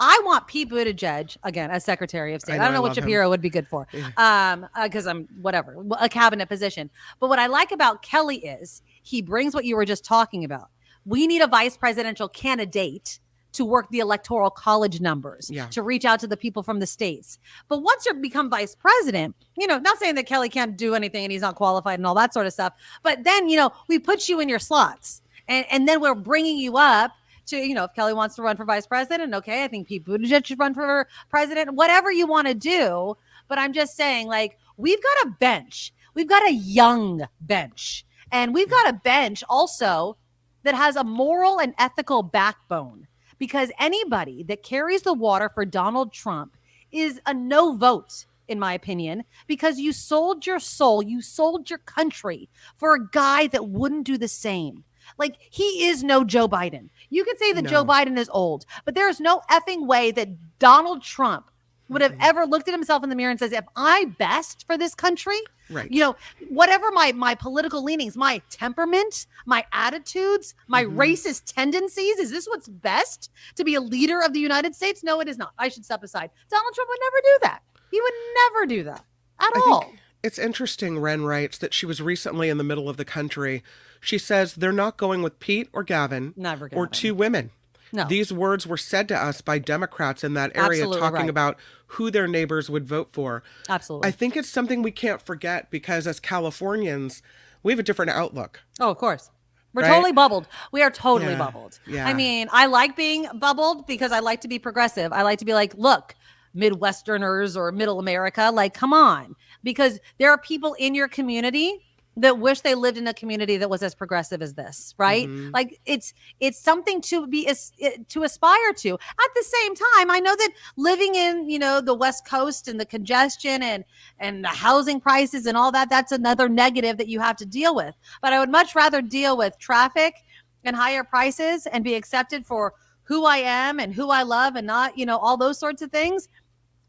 I want Pete Buttigieg, again, as Secretary of State. I don't know what Shapiro would be good for, because I'm whatever, a cabinet position. But what I like about Kelly is he brings what you were just talking about. We need a vice presidential candidate to work the electoral college numbers, to reach out to the people from the states. But once you become vice president, not saying that Kelly can't do anything and he's not qualified and all that sort of stuff, but then, we put you in your slots and then we're bringing you up to, if Kelly wants to run for vice president, okay, I think Pete Buttigieg should run for president, whatever you want to do. But I'm just saying, like, we've got a bench. We've got a young bench. And we've got a bench also that has a moral and ethical backbone, because anybody that carries the water for Donald Trump is a no vote, in my opinion, because you sold your soul, you sold your country for a guy that wouldn't do the same. Like, he is no Joe Biden. You could say that Joe Biden is old, but there is no effing way that Donald Trump would have ever looked at himself in the mirror and says, if I best for this country, you know, whatever my political leanings, my temperament, my attitudes, my racist tendencies, is this what's best to be a leader of the United States? No, it is not. I should step aside. Donald Trump would never do that. He would never do that at all. It's interesting, Ren writes that she was recently in the middle of the country. She says they're not going with Pete or Gavin or two women. No. These words were said to us by Democrats in that area, Absolutely talking right. about who their neighbors would vote for. Absolutely. I think it's something we can't forget, because as Californians, we have a different outlook. Oh, of course. We're Right? totally bubbled. We are totally Yeah. bubbled. Yeah. I mean, I like being bubbled because I like to be progressive. I like to be like, look, Midwesterners or middle America, like, come on. Because there are people in your community that wish they lived in a community that was as progressive as this, right? Like, it's something to to aspire to. At the same time, I know that living in, you know, the West Coast and the congestion and the housing prices and all that, that's another negative that you have to deal with. But I would much rather deal with traffic and higher prices and be accepted for who I am and who I love, and not, you know, all those sorts of things,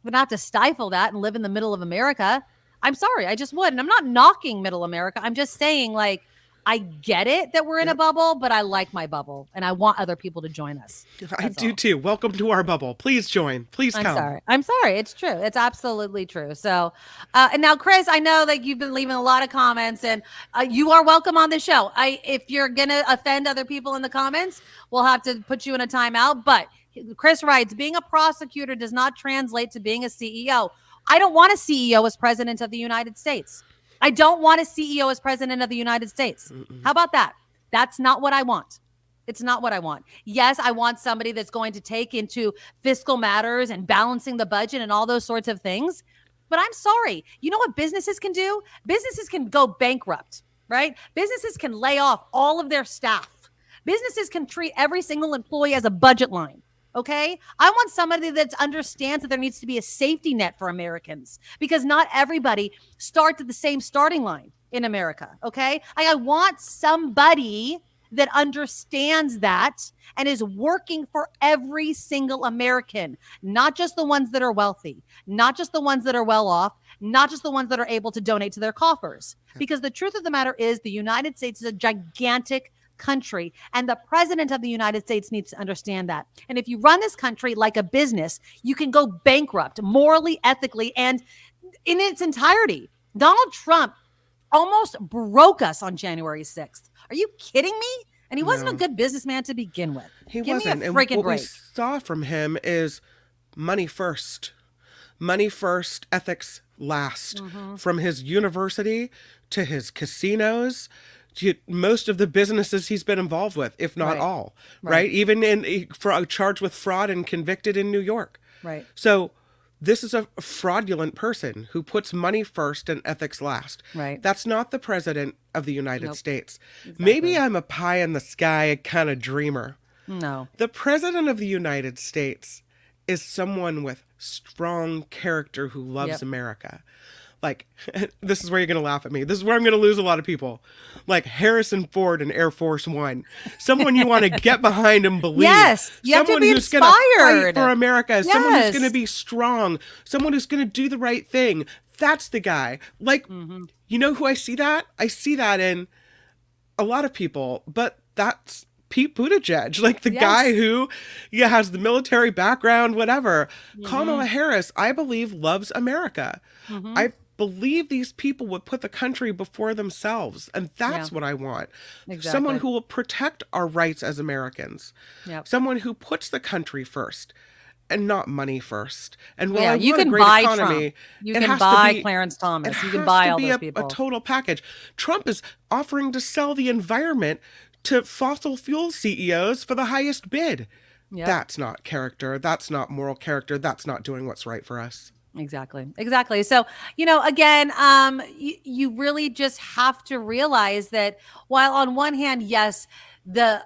but not to stifle that and live in the middle of America. I'm sorry, I just would. And I'm not knocking middle America. I'm just saying, like, I get it that we're in a bubble, but I like my bubble and I want other people to join us. I do too. Welcome to our bubble. Please join. Please come. I'm sorry. It's true. It's absolutely true. So, and now, Chris, I know that you've been leaving a lot of comments, and you are welcome on the show. If you're going to offend other people in the comments, we'll have to put you in a timeout. But Chris writes, being a prosecutor does not translate to being a CEO. I don't want a CEO as president of the United States. I don't want a CEO as president of the United States. How about that? That's not what I want. It's not what I want. Yes, I want somebody that's going to take into fiscal matters and balancing the budget and all those sorts of things. But I'm sorry. You know what businesses can do? Businesses can go bankrupt, right? Businesses can lay off all of their staff. Businesses can treat every single employee as a budget line. Okay. I want somebody that understands that there needs to be a safety net for Americans, because not everybody starts at the same starting line in America. Okay. I want somebody that understands that and is working for every single American, not just the ones that are wealthy, not just the ones that are well off, not just the ones that are able to donate to their coffers. Because the truth of the matter is, the United States is a gigantic country, and the president of the United States needs to understand that. And if you run this country like a business, you can go bankrupt morally, ethically, and in its entirety. Donald Trump almost broke us on January 6th. Are you kidding me? And he wasn't a good businessman to begin with. He Give wasn't. me a And freaking what break. we saw from him is money first. Money first, ethics last. From his university to his casinos, to most of the businesses he's been involved with, if not all, right? Even charged with fraud and convicted in New York. Right. So this is a fraudulent person who puts money first and ethics last. Right. That's not the president of the United States. Maybe I'm a pie in the sky kind of dreamer. No. The president of the United States is someone with strong character who loves America. Like, this is where you're going to laugh at me. This is where I'm going to lose a lot of people. Like Harrison Ford in Air Force One. Someone you want to get behind and believe. Yes, you have to someone be who's going inspired. to fight for America. Someone who's Yes. going to be strong. Someone who's going to do the right thing. That's the guy. Like, you know who I see that? I see that in a lot of people, but that's Pete Buttigieg, like the guy who has the military background, whatever. Kamala Harris, I believe, loves America. I believe these people would put the country before themselves. And that's what I want. Exactly. Someone who will protect our rights as Americans. Someone who puts the country first and not money first. And while I you want can a great buy economy, Trump. You it can has buy to be, Clarence Thomas. it You can has buy to all be those people. a total package. Trump is offering to sell the environment to fossil fuel CEOs for the highest bid. That's not character. That's not moral character. That's not doing what's right for us. Exactly. So, again, you really just have to realize that while on one hand, yes, the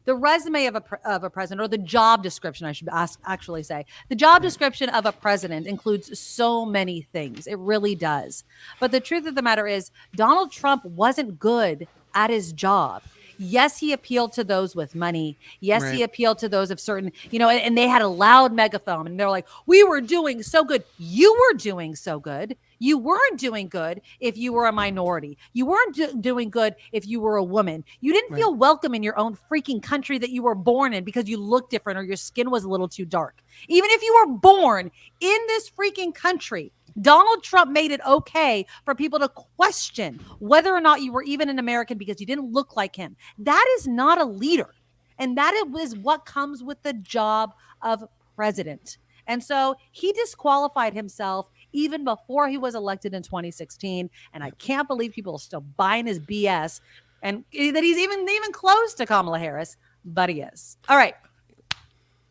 resume of a president, or the job description, I should actually say, the job description of a president includes so many things. It really does. But the truth of the matter is, Donald Trump wasn't good at his job. Yes, he appealed to those with money. Yes, Right. he appealed to those of certain, and they had a loud megaphone and they're like, we were doing so good. You were doing so good. You weren't doing good if you were a minority. You weren't doing good if you were a woman. You didn't feel welcome in your own freaking country that you were born in because you looked different or your skin was a little too dark. Even if you were born in this freaking country, Donald Trump made it okay for people to question whether or not you were even an American because you didn't look like him. That is not a leader. And that is what comes with the job of president. And so he disqualified himself even before he was elected in 2016. And I can't believe people are still buying his BS and that he's even close to Kamala Harris, but he is. All right.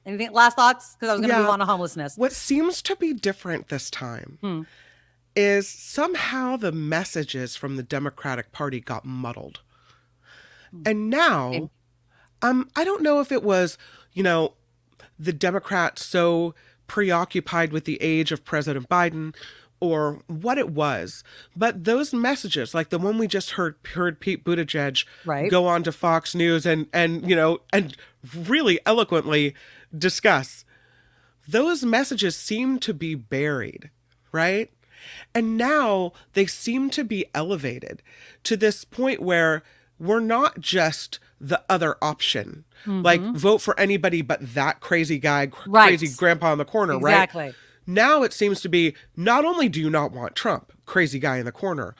Anything, last thoughts? Because I was going to move on to homelessness. What seems to be different this time is somehow the messages from the Democratic Party got muddled. And now, I don't know if it was, the Democrats so preoccupied with the age of President Biden or what it was, but those messages, like the one we just heard Pete Buttigieg go on to Fox News and really eloquently discuss, those messages seem to be buried, right? And now they seem to be elevated to this point where we're not just the other option, like vote for anybody but that crazy guy, crazy grandpa in the corner, right? Exactly. Now it seems to be, not only do you not want Trump, crazy guy in the corner,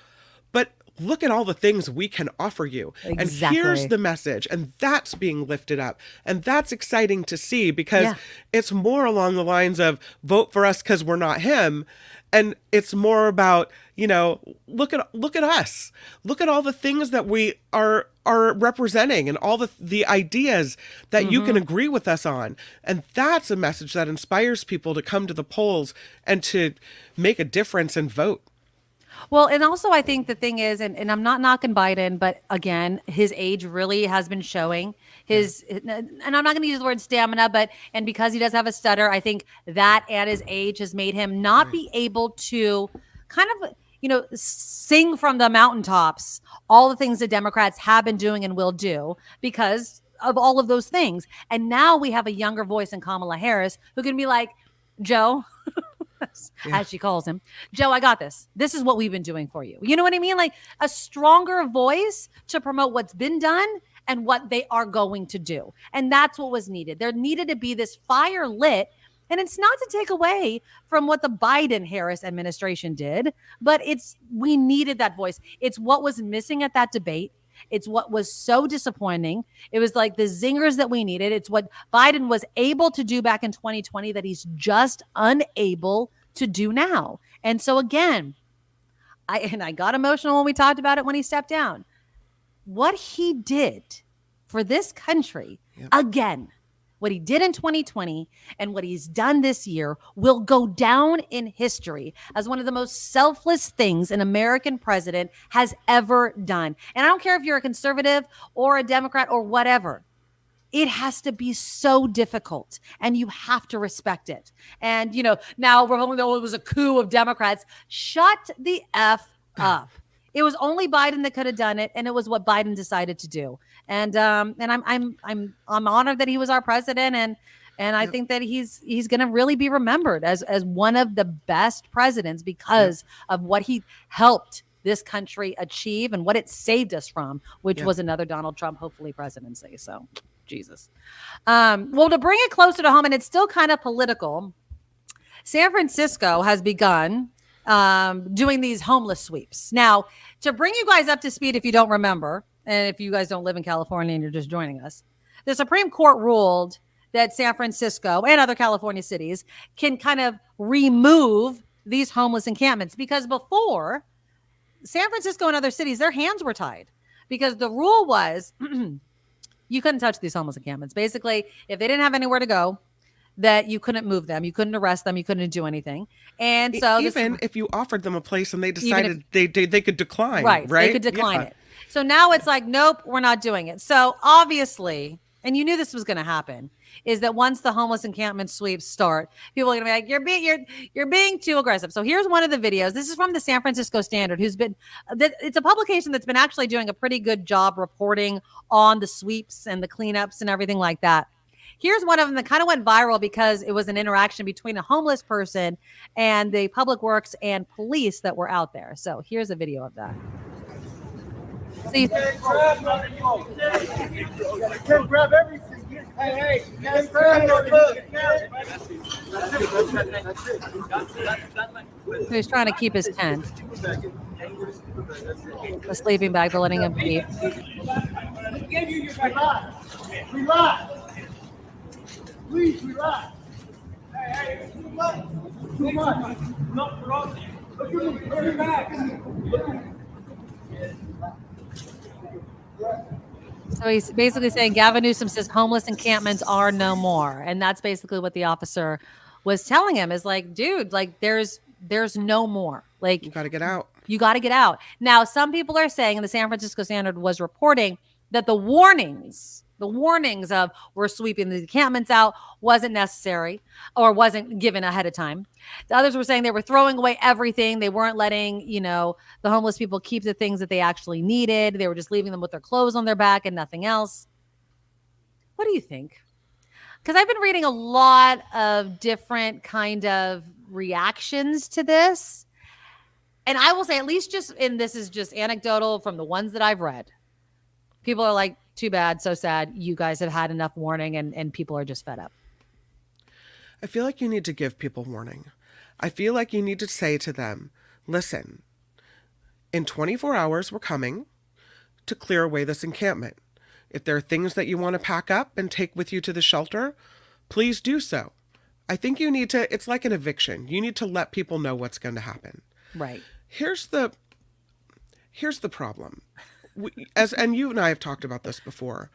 but look at all the things we can offer you. And here's the message. And that's being lifted up. And that's exciting to see because it's more along the lines of vote for us because we're not him. And it's more about, look at us. Look at all the things that we are representing and all the ideas that you can agree with us on. And that's a message that inspires people to come to the polls and to make a difference and vote. Well, and also I think the thing is, and I'm not knocking Biden, but again, his age really has been showing and I'm not going to use the word stamina, and because he does have a stutter, I think that and his age has made him not be able to kind of, sing from the mountaintops all the things that Democrats have been doing and will do because of all of those things. And now we have a younger voice in Kamala Harris who can be like, Joe, as she calls him, Joe, I got this. This is what we've been doing for you. You know what I mean? Like a stronger voice to promote what's been done and what they are going to do. And that's what was needed. There needed to be this fire lit. And it's not to take away from what the Biden-Harris administration did, but we needed that voice. It's what was missing at that debate. It's what was so disappointing. It was like the zingers that we needed. It's what Biden was able to do back in 2020 that he's just unable to do now. And so again, I got emotional when we talked about it when he stepped down. What he did for this country, again, what he did in 2020 and what he's done this year will go down in history as one of the most selfless things an American president has ever done. And I don't care if you're a conservative or a Democrat or whatever. It has to be so difficult and you have to respect it. And, now we're hoping that it was a coup of Democrats. Shut the F up. It was only Biden that could have done it, and it was what Biden decided to do. And I'm honored that he was our president, and I think that he's going to really be remembered as one of the best presidents because of what he helped this country achieve and what it saved us from, which was another Donald Trump, hopefully, presidency. So, Jesus. Well, to bring it closer to home, and it's still kind of political, San Francisco has begun doing these homeless sweeps. Now, to bring you guys up to speed, if you don't remember, and if you guys don't live in California and you're just joining us, the Supreme Court ruled that San Francisco and other California cities can kind of remove these homeless encampments because before, San Francisco and other cities, their hands were tied because the rule was you couldn't touch these homeless encampments. Basically, if they didn't have anywhere to go, that you couldn't move them, you couldn't arrest them, you couldn't do anything. And so even if you offered them a place and they decided they could decline, right? They could decline it. So now it's like, nope, we're not doing it. So obviously, and you knew this was going to happen, is that once the homeless encampment sweeps start, people are going to be like, you're being too aggressive. So here's one of the videos. This is from the San Francisco Standard, it's a publication that's been actually doing a pretty good job reporting on the sweeps and the cleanups and everything like that. Here's one of them that kind of went viral because it was an interaction between a homeless person and the public works and police that were out there. So here's a video of that. So you can't grab everything. Hey, can't grab so he's trying to keep his tent. The sleeping bag, but letting him keep. Relax. Please relax. Hey, too much. Too much. Look at me. Turn back. So he's basically saying Gavin Newsom says homeless encampments are no more. And that's basically what the officer was telling him, is like, dude, like there's no more. Like, you got to get out. You got to get out. Now, some people are saying, and the San Francisco Standard was reporting, that the warnings of we're sweeping the encampments out wasn't necessary or wasn't given ahead of time. The others were saying they were throwing away everything. They weren't letting, the homeless people keep the things that they actually needed. They were just leaving them with their clothes on their back and nothing else. What do you think? Because I've been reading a lot of different kind of reactions to this. And I will say, at least this is just anecdotal from the ones that I've read. People are like, too bad, so sad. You guys have had enough warning and people are just fed up. I feel like you need to give people warning. I feel like you need to say to them, listen, in 24 hours, we're coming to clear away this encampment. If there are things that you want to pack up and take with you to the shelter, please do so. I think you need to, it's like an eviction. You need to let people know what's going to happen. Right. Here's the problem. And you and I have talked about this before,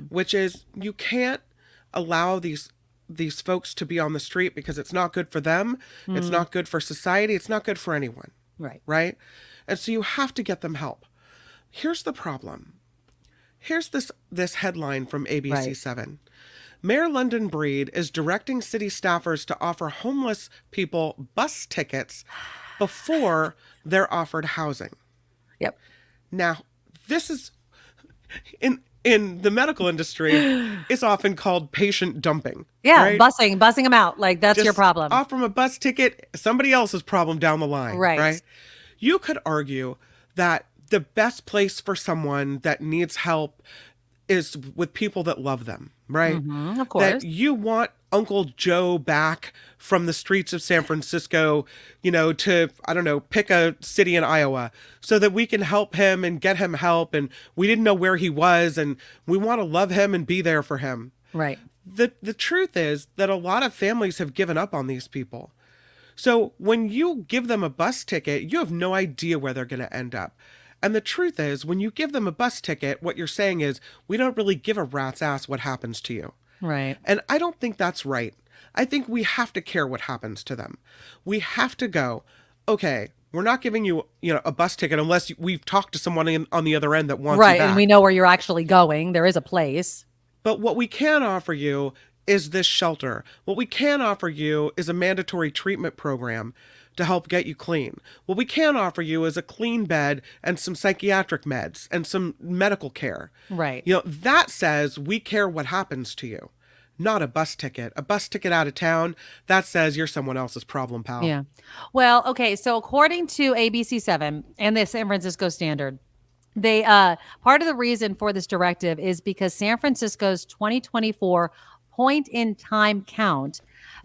which is you can't allow these folks to be on the street because it's not good for them. It's not good for society. It's not good for anyone. Right. Right. And so you have to get them help. Here's the problem. Here's this headline from ABC 7. Mayor London Breed is directing city staffers to offer homeless people bus tickets before they're offered housing. Yep. Now, this is in the medical industry, it's often called patient dumping. Yeah, right? busing them out. Like, that's Just your problem. Offer them a bus ticket, somebody else's problem down the line. Right. You could argue that the best place for someone that needs help is with people that love them, right? Of course. That you want Uncle Joe back from the streets of San Francisco, to, I don't know, pick a city in Iowa so that we can help him and get him help. And we didn't know where he was and we want to love him and be there for him. Right. The truth is that a lot of families have given up on these people. So when you give them a bus ticket, you have no idea where they're going to end up. And the truth is, when you give them a bus ticket, what you're saying is, we don't really give a rat's ass what happens to you. Right. And I don't think that's right. I think we have to care what happens to them. We have to go, okay, we're not giving you, a bus ticket unless we've talked to someone on the other end that wants you back. And we know where you're actually going. There is a place. But what we can offer you is this shelter. What we can offer you is a mandatory treatment program to help get you clean. What we can offer you is a clean bed and some psychiatric meds and some medical care. Right. That says we care what happens to you, not a bus ticket. A bus ticket out of town, that says you're someone else's problem, pal. Yeah. Well, okay. So according to ABC 7 and the San Francisco Standard, they part of the reason for this directive is because San Francisco's 2024 point in time count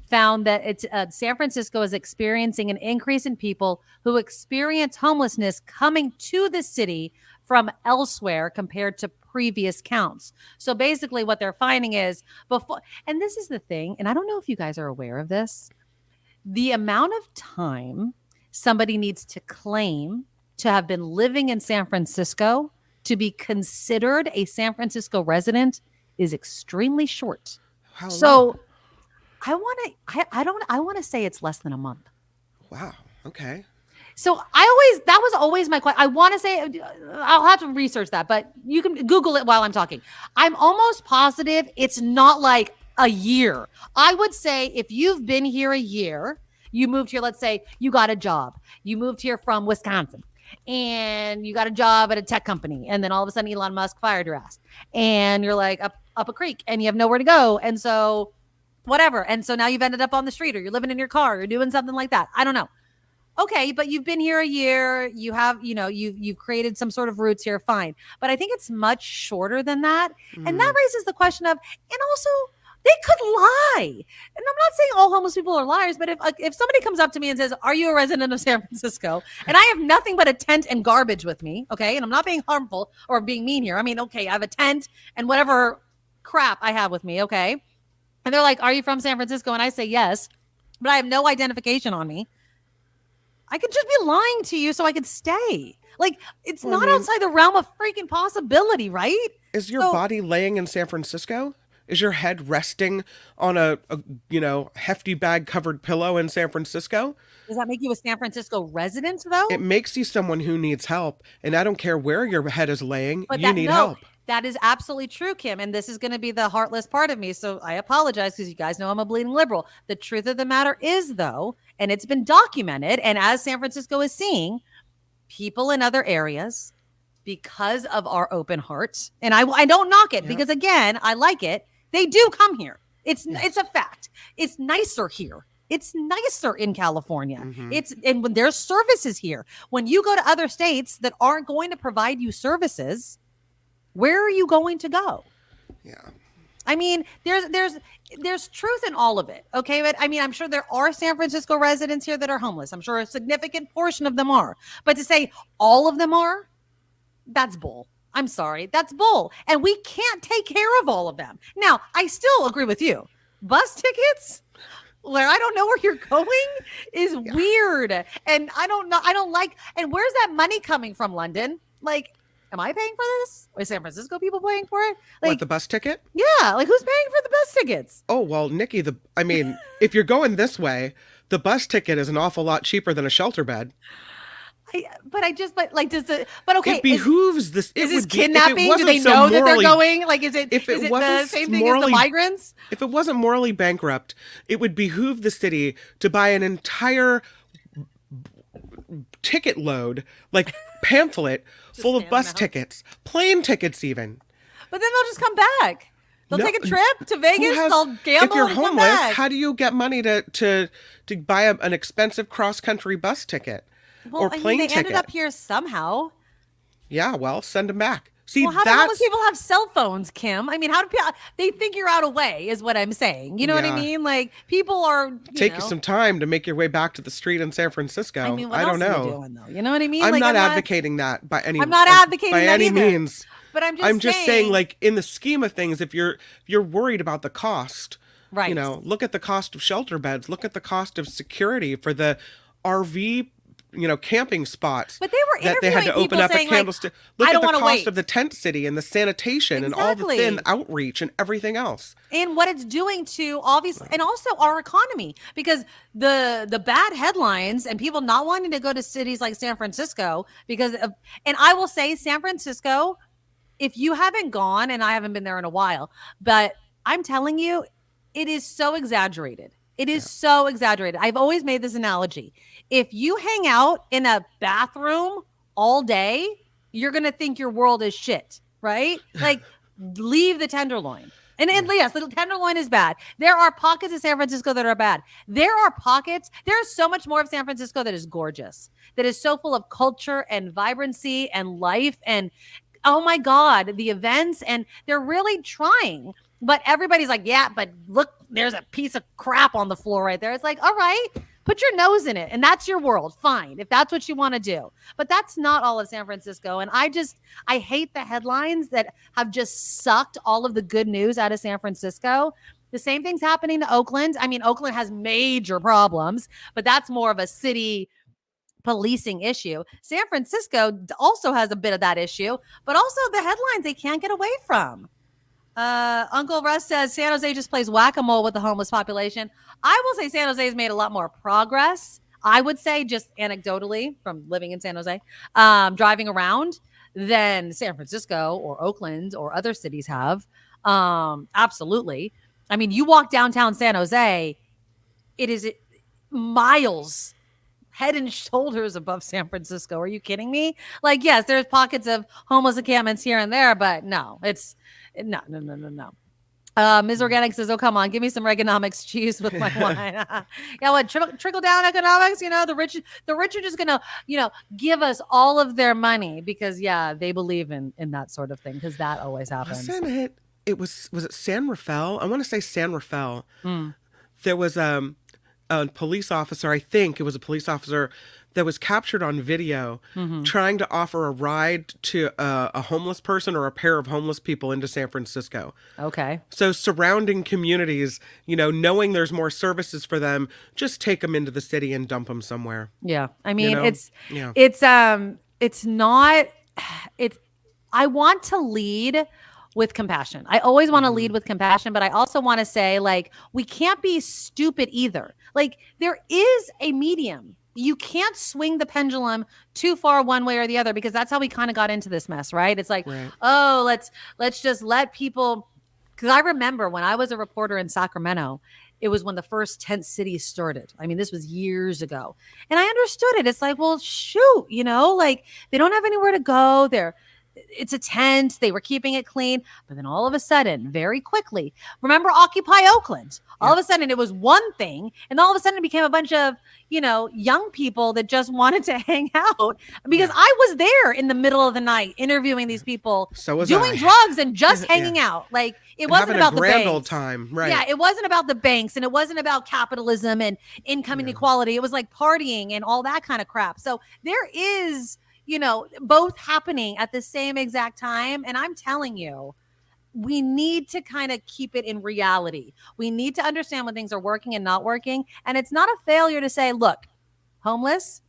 found that San Francisco is experiencing an increase in people who experience homelessness coming to the city from elsewhere compared to previous counts. So basically what they're finding is and this is the thing, and I don't know if you guys are aware of this, the amount of time somebody needs to claim to have been living in San Francisco to be considered a San Francisco resident is extremely short. How so long? I want to say it's less than a month. Wow. Okay. So that was always my question. I want to say, I'll have to research that, but you can Google it while I'm talking. I'm almost positive it's not like a year. I would say if you've been here a year, you moved here, let's say you got a job, you moved here from Wisconsin and you got a job at a tech company. And then all of a sudden Elon Musk fired your ass and you're like up a creek and you have nowhere to go. And so whatever. And so now you've ended up on the street or you're living in your car, or you're doing something like that. I don't know. Okay, but you've been here a year. You have, you've created some sort of roots here. Fine. But I think it's much shorter than that. And that raises the question of, and also they could lie. And I'm not saying all homeless people are liars, but if somebody comes up to me and says, are you a resident of San Francisco? And I have nothing but a tent and garbage with me. Okay. And I'm not being harmful or being mean here. I mean, okay, I have a tent and whatever crap I have with me. Okay. And they're like, are you from San Francisco? And I say, yes, but I have no identification on me. I could just be lying to you so I could stay. Like, it's not outside the realm of freaking possibility, right? Is your body laying in San Francisco? Is your head resting on a hefty bag covered pillow in San Francisco? Does that make you a San Francisco resident, though? It makes you someone who needs help. And I don't care where your head is laying, you need help. That is absolutely true, Kim. And this is going to be the heartless part of me. So I apologize because you guys know I'm a bleeding liberal. The truth of the matter is, though, and it's been documented, and as San Francisco is seeing, people in other areas, because of our open hearts, and I don't knock it because, again, I like it. They do come here. It's a fact. It's nicer here. It's nicer in California. And when there's services here, when you go to other states that aren't going to provide you services, where are you going to go? Yeah. I mean, there's truth in all of it. Okay. But I mean, I'm sure there are San Francisco residents here that are homeless. I'm sure a significant portion of them are. But to say all of them are, that's bull. I'm sorry. That's bull. And we can't take care of all of them. Now, I still agree with you. Bus tickets where I don't know where you're going is weird. And I don't know. I don't like. And where's that money coming from, London? Like, am I paying for this? Or San Francisco people paying for it? Like, what, the bus ticket? Yeah. Like, who's paying for the bus tickets? Oh, well, Nikki, if you're going this way, the bus ticket is an awful lot cheaper than a shelter bed. Okay. It behooves this. Is this kidnapping? Do they know that they're going? Like, is it the same thing as the migrants? If it wasn't morally bankrupt, it would behoove the city to buy an entire ticket load, like pamphlet full of bus tickets, plane tickets even. But then they'll just come back. They'll take a trip to Vegas. They'll gamble. If you're and come homeless, back. how do you get money to buy an expensive cross-country bus ticket or plane they ticket? ended up here somehow. Yeah, well, send them back. See, how do homeless people have cell phones, Kim? I mean, how do people? They figure out a way, is what I'm saying. You know what I mean? Like, people are take you some time to make your way back to the street in San Francisco. I mean, what I don't else know. are you doing, though? You know what I mean? I'm like, not advocating that by any. I'm not advocating by that any either. means. But I'm just saying, like, in the scheme of things, if you're worried about the cost, right? You know, look at the cost of shelter beds. Look at the cost of security for the RV, camping spots. But they were that they had to open up a candlestick. Look I at don't the cost wait. of the tent city and the sanitation and all the thin outreach and everything else. And what it's doing to obviously, and also our economy, because the bad headlines and people not wanting to go to cities like San Francisco because of, and I will say San Francisco, if you haven't gone, and I haven't been there in a while, but I'm telling you, it is so exaggerated. It is so exaggerated. I've always made this analogy. If you hang out in a bathroom all day, you're going to think your world is shit, right? Like, leave the Tenderloin. And yes, the Tenderloin is bad. There are pockets of San Francisco that are bad. There are pockets. There's so much more of San Francisco that is gorgeous, that is so full of culture and vibrancy and life and, oh my God, the events. And they're really trying. But everybody's like, yeah, but look, there's a piece of crap on the floor right there. It's like, all right, put your nose in it. And that's your world. Fine, if that's what you want to do. But that's not all of San Francisco. And I hate the headlines that have just sucked all of the good news out of San Francisco. The same thing's happening to Oakland. I mean, Oakland has major problems, but that's more of a city policing issue. San Francisco also has a bit of that issue, but also the headlines they can't get away from. Uncle Russ says San Jose just plays whack-a-mole with the homeless population. I will say San Jose has made a lot more progress. I would say, just anecdotally from living in San Jose, driving around, than San Francisco or Oakland or other cities have. Absolutely. I mean, you walk downtown San Jose, it is miles, head and shoulders above San Francisco. Are you kidding me? Like, yes, there's pockets of homeless encampments here and there, but no, it's no. Ms. Organic says, oh, come on, give me some Reaganomics cheese with my wine. Yeah, what, trickle down economics? You know, the rich are just going to, give us all of their money because, yeah, they believe in that sort of thing because that always happens. Wasn't it? Was it San Rafael? I want to say San Rafael. There was a police officer, I think it was a police officer that was captured on video trying to offer a ride to a homeless person or a pair of homeless people into San Francisco. Okay. So surrounding communities, knowing there's more services for them, just take them into the city and dump them somewhere. Yeah. I mean, I want to lead with compassion. I always want to lead with compassion, but I also want to say, like, we can't be stupid either. Like, there is a medium. You can't swing the pendulum too far one way or the other because that's how we kind of got into this mess, right? It's like, oh, let's just let people. Because I remember when I was a reporter in Sacramento, it was when the first tent city started. I mean, this was years ago. And I understood it. It's like, well, shoot, like they don't have anywhere to go. It's a tent. They were keeping it clean. But then all of a sudden, very quickly, remember Occupy Oakland? All of a sudden it was one thing. And all of a sudden it became a bunch of, young people that just wanted to hang out because I was there in the middle of the night interviewing these people, doing drugs and just hanging out. Like it wasn't about the banks. Old time, right? Yeah, it wasn't about the banks and it wasn't about capitalism and income inequality. It was like partying and all that kind of crap. So there is, both happening at the same exact time. And I'm telling you, we need to kind of keep it in reality. We need to understand when things are working and not working. And it's not a failure to say, look, homeless,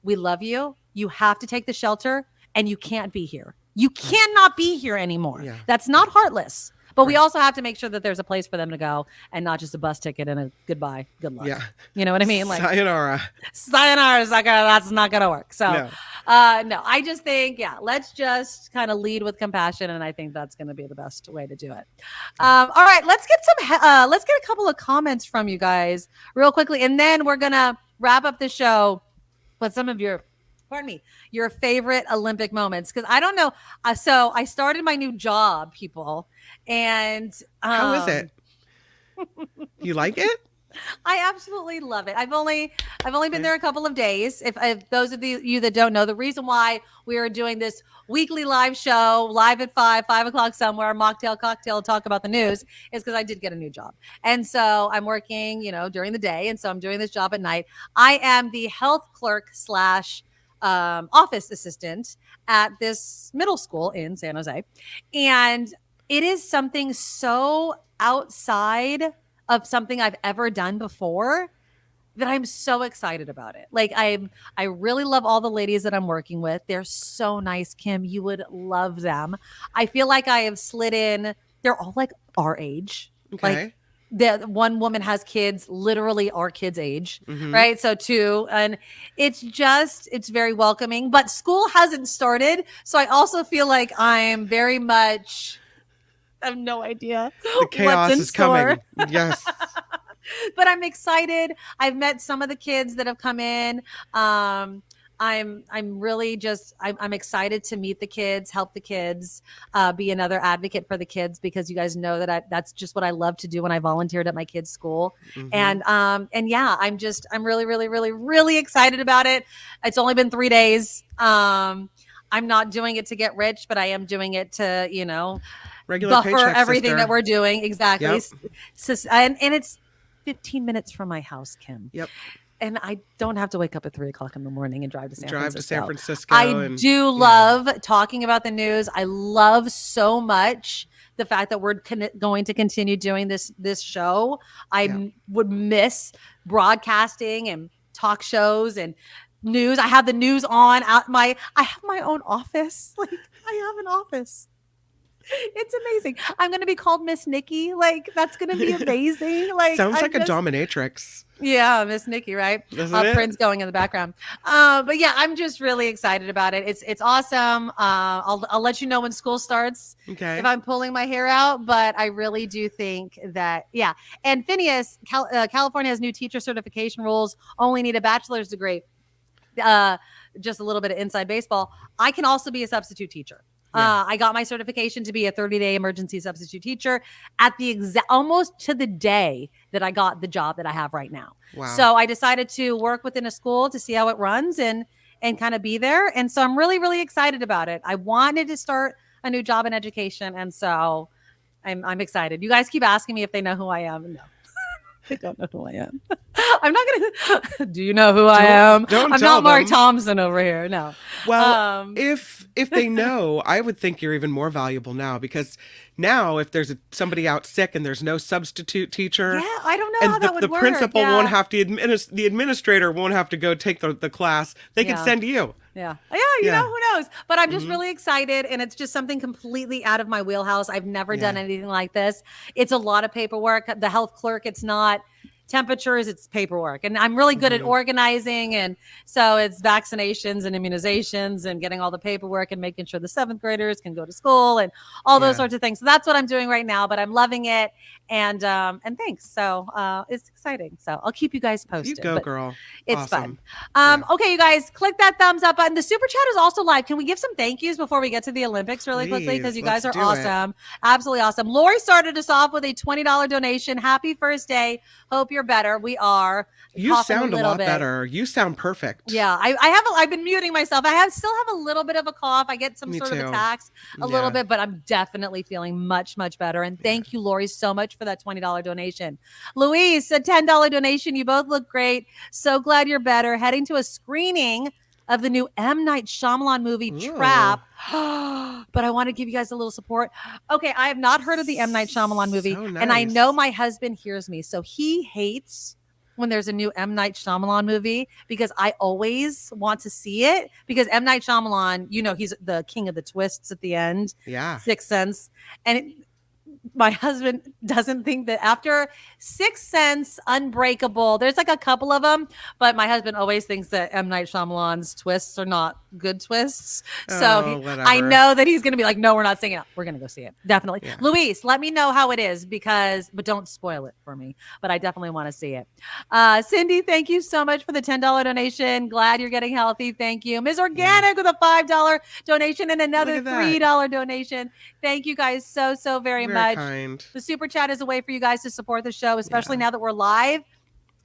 we love you. You have to take the shelter and you can't be here. You cannot be here anymore. Yeah. That's not heartless. But we also have to make sure that there's a place for them to go and not just a bus ticket and a goodbye, good luck. Yeah. You know what I mean? Like sayonara. Sayonara is that's not going to work. So no, I just think, let's just kind of lead with compassion. And I think that's going to be the best way to do it. All right, let's get a couple of comments from you guys real quickly. And then we're going to wrap up the show with some of your favorite Olympic moments. Cause I don't know. So I started my new job, people. And how is it? You like it? I absolutely love it. I've only been there a couple of days. If those of you that don't know, the reason why we are doing this weekly live show, live at 5 o'clock somewhere, mocktail, cocktail, talk about the news, is because I did get a new job. And so I'm working, during the day. And so I'm doing this job at night. I am the health clerk / office assistant at this middle school in San Jose. And it is something so outside of something I've ever done before that I'm so excited about it. Like I really love all the ladies that I'm working with. They're so nice, Kim. You would love them. I feel like I have slid in. They're all like our age. Okay. Like the one woman has kids, literally our kids' age, right? So 2, and it's very welcoming, but school hasn't started. So I also feel like I'm very much, I have no idea. The chaos is coming. Yes. But I'm excited. I've met some of the kids that have come in. I'm really I'm excited to meet the kids, help the kids, be another advocate for the kids, because you guys know that that's just what I love to do when I volunteered at my kids' school. And yeah, I'm really, really, really, really excited about it. It's only been 3 days. I'm not doing it to get rich, but I am doing it to, regular buffer paycheck, everything sister. that we're doing. Exactly. Yep. And it's 15 minutes from my house, Kim. Yep. And I don't have to wake up at 3 o'clock in the morning and drive to San Francisco. I do love talking about the news. I love so much the fact that we're going to continue doing this show. I would miss broadcasting and talk shows and news. I have the news on I have my own office. Like I have an office. It's amazing. I'm going to be called Miss Nikki. Like, that's going to be amazing. Like, sounds like a dominatrix. Yeah, Miss Nikki, right? Prince going in the background. But yeah, I'm just really excited about it. It's awesome. I'll let you know when school starts. Okay. If I'm pulling my hair out, but I really do think that, yeah. And Phineas, California has new teacher certification rules. Only need a bachelor's degree. Just a little bit of inside baseball. I can also be a substitute teacher. I got my certification to be a 30-day emergency substitute teacher at the almost to the day that I got the job that I have right now. Wow. So I decided to work within a school to see how it runs and kind of be there. And so I'm really, really excited about it. I wanted to start a new job in education. And so I'm excited. You guys keep asking me if they know who I am. No. They don't know who I am. I'm not gonna. Do you know who I am? I'm not Mark Thompson over here. No. Well, if they know, I would think you're even more valuable now, because now if there's somebody out sick and there's no substitute teacher, yeah, I don't know how that would work. The principal won't have to the administrator won't have to go take the class. They can send you. Yeah. You know, who knows? But I'm just really excited, and it's just something completely out of my wheelhouse. I've never done anything like this. It's a lot of paperwork. The health clerk, it's not temperatures, it's paperwork. And I'm really good at organizing. And so it's vaccinations and immunizations and getting all the paperwork and making sure the 7th graders can go to school and all those sorts of things. So that's what I'm doing right now, but I'm loving it. And thanks. So it's exciting. So I'll keep you guys posted. You go, girl. It's awesome. Fun. Okay, you guys, click that thumbs up button. The super chat is also live. Can we give some thank yous before we get to the Olympics really quickly? Because you guys are awesome. Absolutely awesome. Lori started us off with a $20 donation. Happy first day. Hope you're better. We are. You sound a lot better. You sound perfect. Yeah, I've been muting myself. I still have a little bit of a cough. I get some sort of attacks a little bit, but I'm definitely feeling much, much better. And thank you, Lori, so much for that $20 donation. Louise, a $10 donation. You both look great. So glad you're better. Heading to a screening of the new M. Night Shyamalan movie, Trap. But I want to give you guys a little support. Okay, I have not heard of the M. Night Shyamalan movie. So nice. And I know my husband hears me. So he hates when there's a new M. Night Shyamalan movie, because I always want to see it, because M. Night Shyamalan, you know, he's the king of the twists at the end. Yeah. Sixth Sense. And my husband doesn't think that after Sixth Sense, Unbreakable, there's like a couple of them, but my husband always thinks that M. Night Shyamalan's twists are not good twists. So I know that he's going to be like, no, we're not seeing it. We're going to go see it. Definitely. Yeah. Luis, let me know how it is, but don't spoil it for me. But I definitely want to see it. Cindy, thank you so much for the $10 donation. Glad you're getting healthy. Thank you. Ms. Organic with a $5 donation and another $3 donation. Thank you guys so very much. Kind. The super chat is a way for you guys to support the show, especially now that we're live.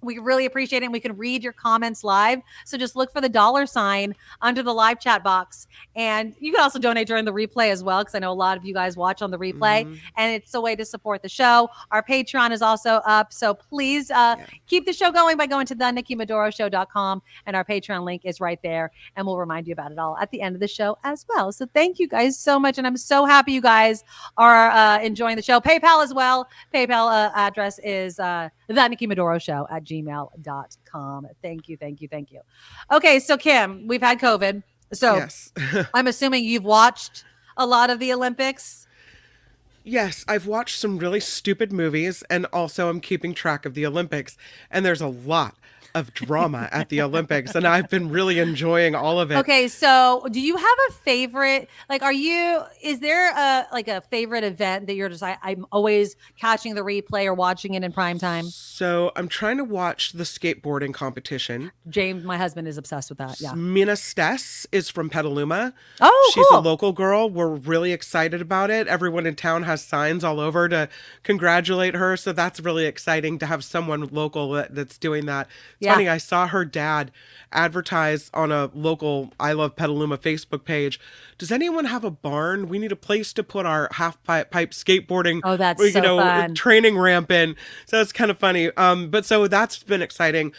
We really appreciate it, and we can read your comments live. So just look for the $sign under the live chat box. And you can also donate during the replay as well, because I know a lot of you guys watch on the replay. And it's a way to support the show. Our Patreon is also up. So please keep the show going by going to thenickimadoroshow.com. And our Patreon link is right there. And we'll remind you about it all at the end of the show as well. So thank you guys so much. And I'm so happy you guys are enjoying the show. PayPal as well. PayPal address is thenickimadoroshow@gmail.com. Thank you. Okay, so Kim, we've had COVID. So yes. I'm assuming you've watched a lot of the Olympics. Yes, I've watched some really stupid movies, and also I'm keeping track of the Olympics. And there's a lot of drama at the Olympics, and I've been really enjoying all of it. Okay, so do you have a favorite? Like, is there a favorite event that you're just I'm always catching the replay or watching it in prime time? So I'm trying to watch the skateboarding competition. James, my husband, is obsessed with that. Yeah. Mina Stess is from Petaluma. Oh, she's cool. a local girl. We're really excited about it. Everyone in town has signs all over to congratulate her. So that's really exciting to have someone local that's doing that. It's funny, I saw her dad advertise on a local I Love Petaluma Facebook page. Does anyone have a barn? We need a place to put our half pipe skateboarding fun. training ramp in. So it's kind of funny. But so that's been exciting.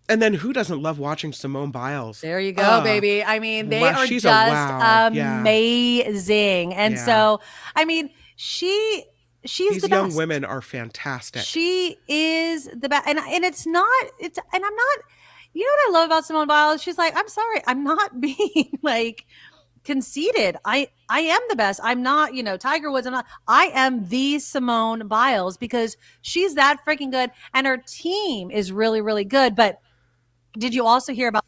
And then who doesn't love watching Simone Biles? There you go, baby. I mean, they are just amazing. And so, I mean, she's These the young best. women are fantastic. She is the best. And I'm not, you know what I love about Simone Biles? She's like, I'm sorry, I'm not being like conceded, I am the best. I'm not, Tiger Woods. I am the Simone Biles because she's that freaking good. And her team is really, really good. But did you also hear about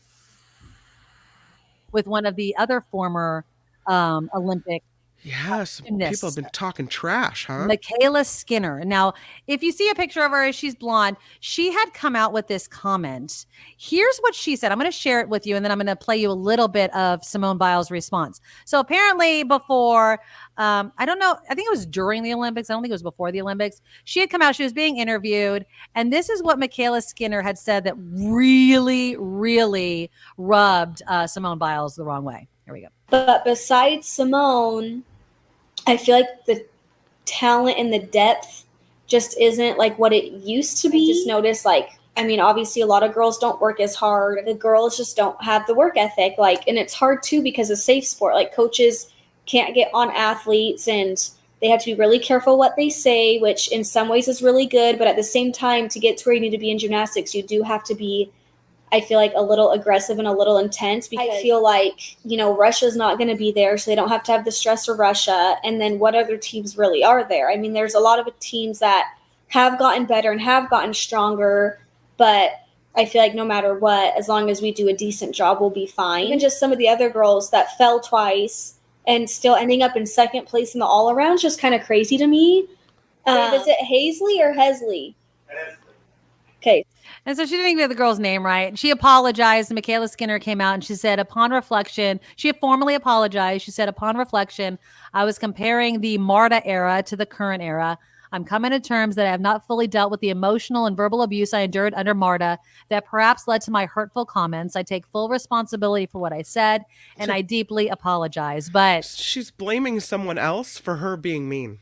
with one of the other former Olympic Yes, gymnasts? people have been talking trash, huh? Michaela Skinner. Now, if you see a picture of her, she's blonde. She had come out with this comment. Here's what she said. I'm going to share it with you, and then I'm going to play you a little bit of Simone Biles' response. So apparently before, I don't know, I think it was during the Olympics. I don't think it was before the Olympics. She had come out. She was being interviewed, and this is what Michaela Skinner had said that really, really rubbed Simone Biles the wrong way. Here we go. But besides Simone, I feel like the talent and the depth just isn't like what it used to be. I just noticed, obviously a lot of girls don't work as hard. The girls just don't have the work ethic. And it's hard too because it's a safe sport. Coaches can't get on athletes and they have to be really careful what they say, which in some ways is really good. But at the same time, to get to where you need to be in gymnastics, you do have to be, I feel like, a little aggressive and a little intense because I feel like, Russia's not going to be there, so they don't have to have the stress of Russia. And then what other teams really are there? I mean, there's a lot of teams that have gotten better and have gotten stronger, but I feel like no matter what, as long as we do a decent job, we'll be fine. Even just some of the other girls that fell twice and still ending up in second place in the all-around is just kind of crazy to me. Is it Hazley or Hesley? Okay. And so she didn't even get the girl's name right. She apologized. And Michaela Skinner came out and she said, upon reflection, she had formally apologized. She said, upon reflection, I was comparing the Marta era to the current era. I'm coming to terms that I have not fully dealt with the emotional and verbal abuse I endured under Marta that perhaps led to my hurtful comments. I take full responsibility for what I said, and I deeply apologize. But she's blaming someone else for her being mean.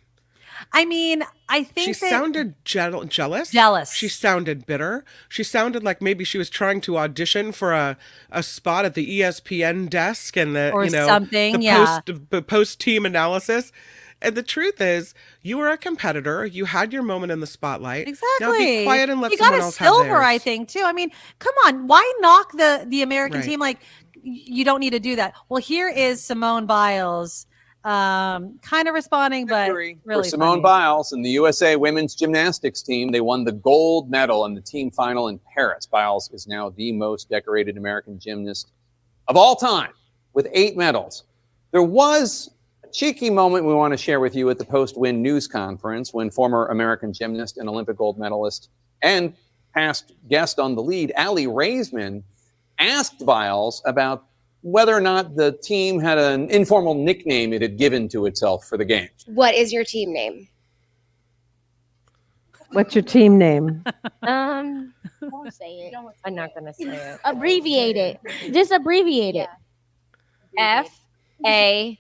I mean, I think she sounded jealous. She sounded bitter. She sounded like maybe she was trying to audition for a spot at the ESPN desk and the post team analysis. And the truth is, you were a competitor. You had your moment in the spotlight. Exactly. Now be quiet and let someone else have theirs. You got a silver, I think, too. I mean, come on. Why knock the American team? You don't need to do that. Well, here is Simone Biles kind of responding, but really for Simone Biles and the USA women's gymnastics team. They won the gold medal in the team final in Paris. Biles is now the most decorated American gymnast of all time with 8 medals. There was a cheeky moment we want to share with you at the post-win news conference when former American gymnast and Olympic gold medalist and past guest on the lead, Aly Raisman, asked Biles about whether or not the team had an informal nickname it had given to itself for the games. What is your team name? What's your team name? Don't say it. I'm not going to say it. Abbreviate it. Just abbreviate it. F-A.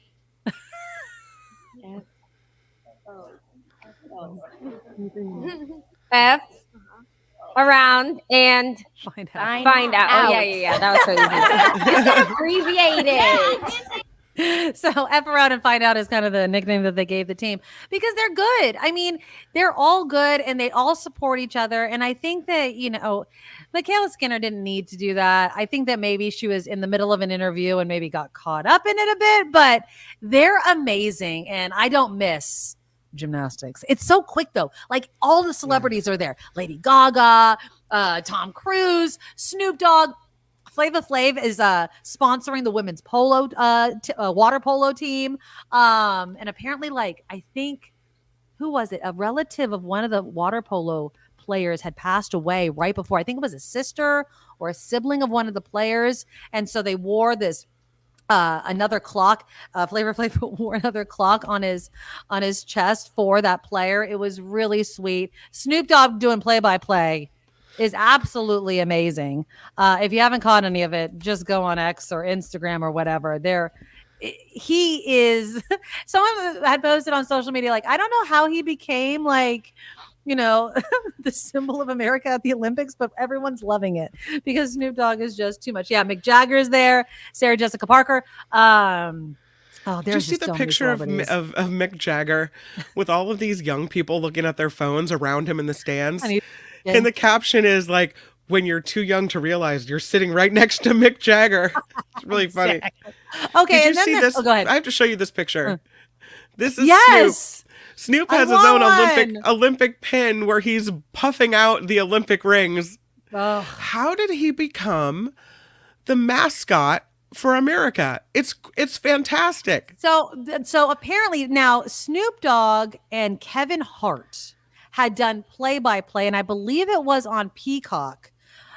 F. Around and find out. Oh, yeah. That was so easy. Abbreviate it. So F around and find out is kind of the nickname that they gave the team because they're good. I mean, they're all good and they all support each other. And I think that, Michaela Skinner didn't need to do that. I think that maybe she was in the middle of an interview and maybe got caught up in it a bit, but they're amazing. And I don't miss gymnastics. It's so quick though. Like all the celebrities are there. Lady Gaga, Tom Cruise, Snoop Dogg. Flava Flav is sponsoring the women's polo water polo team. And apparently, I think, who was it? A relative of one of the water polo players had passed away right before. I think it was a sister or a sibling of one of the players. And so they wore this another clock. Flava Flav wore another clock on his chest for that player. It was really sweet. Snoop Dogg doing play-by-play is absolutely amazing. If you haven't caught any of it, just go on X or Instagram or whatever. He is. Someone had posted on social media, I don't know how he became the symbol of America at the Olympics, but everyone's loving it because Snoop Dogg is just too much. Yeah, Mick Jagger's there, Sarah Jessica Parker. Did you see the picture of Mick Jagger with all of these young people looking at their phones around him in the stands? And the caption is when you're too young to realize you're sitting right next to Mick Jagger. It's really funny. Okay, Did and you see then this? oh, go ahead. I have to show you this picture. This is Yes, Snoop I has his own want one. Olympic pin where he's puffing out the Olympic rings. Oh. How did he become the mascot for America? It's fantastic. So apparently now Snoop Dogg and Kevin Hart had done play-by-play, and I believe it was on Peacock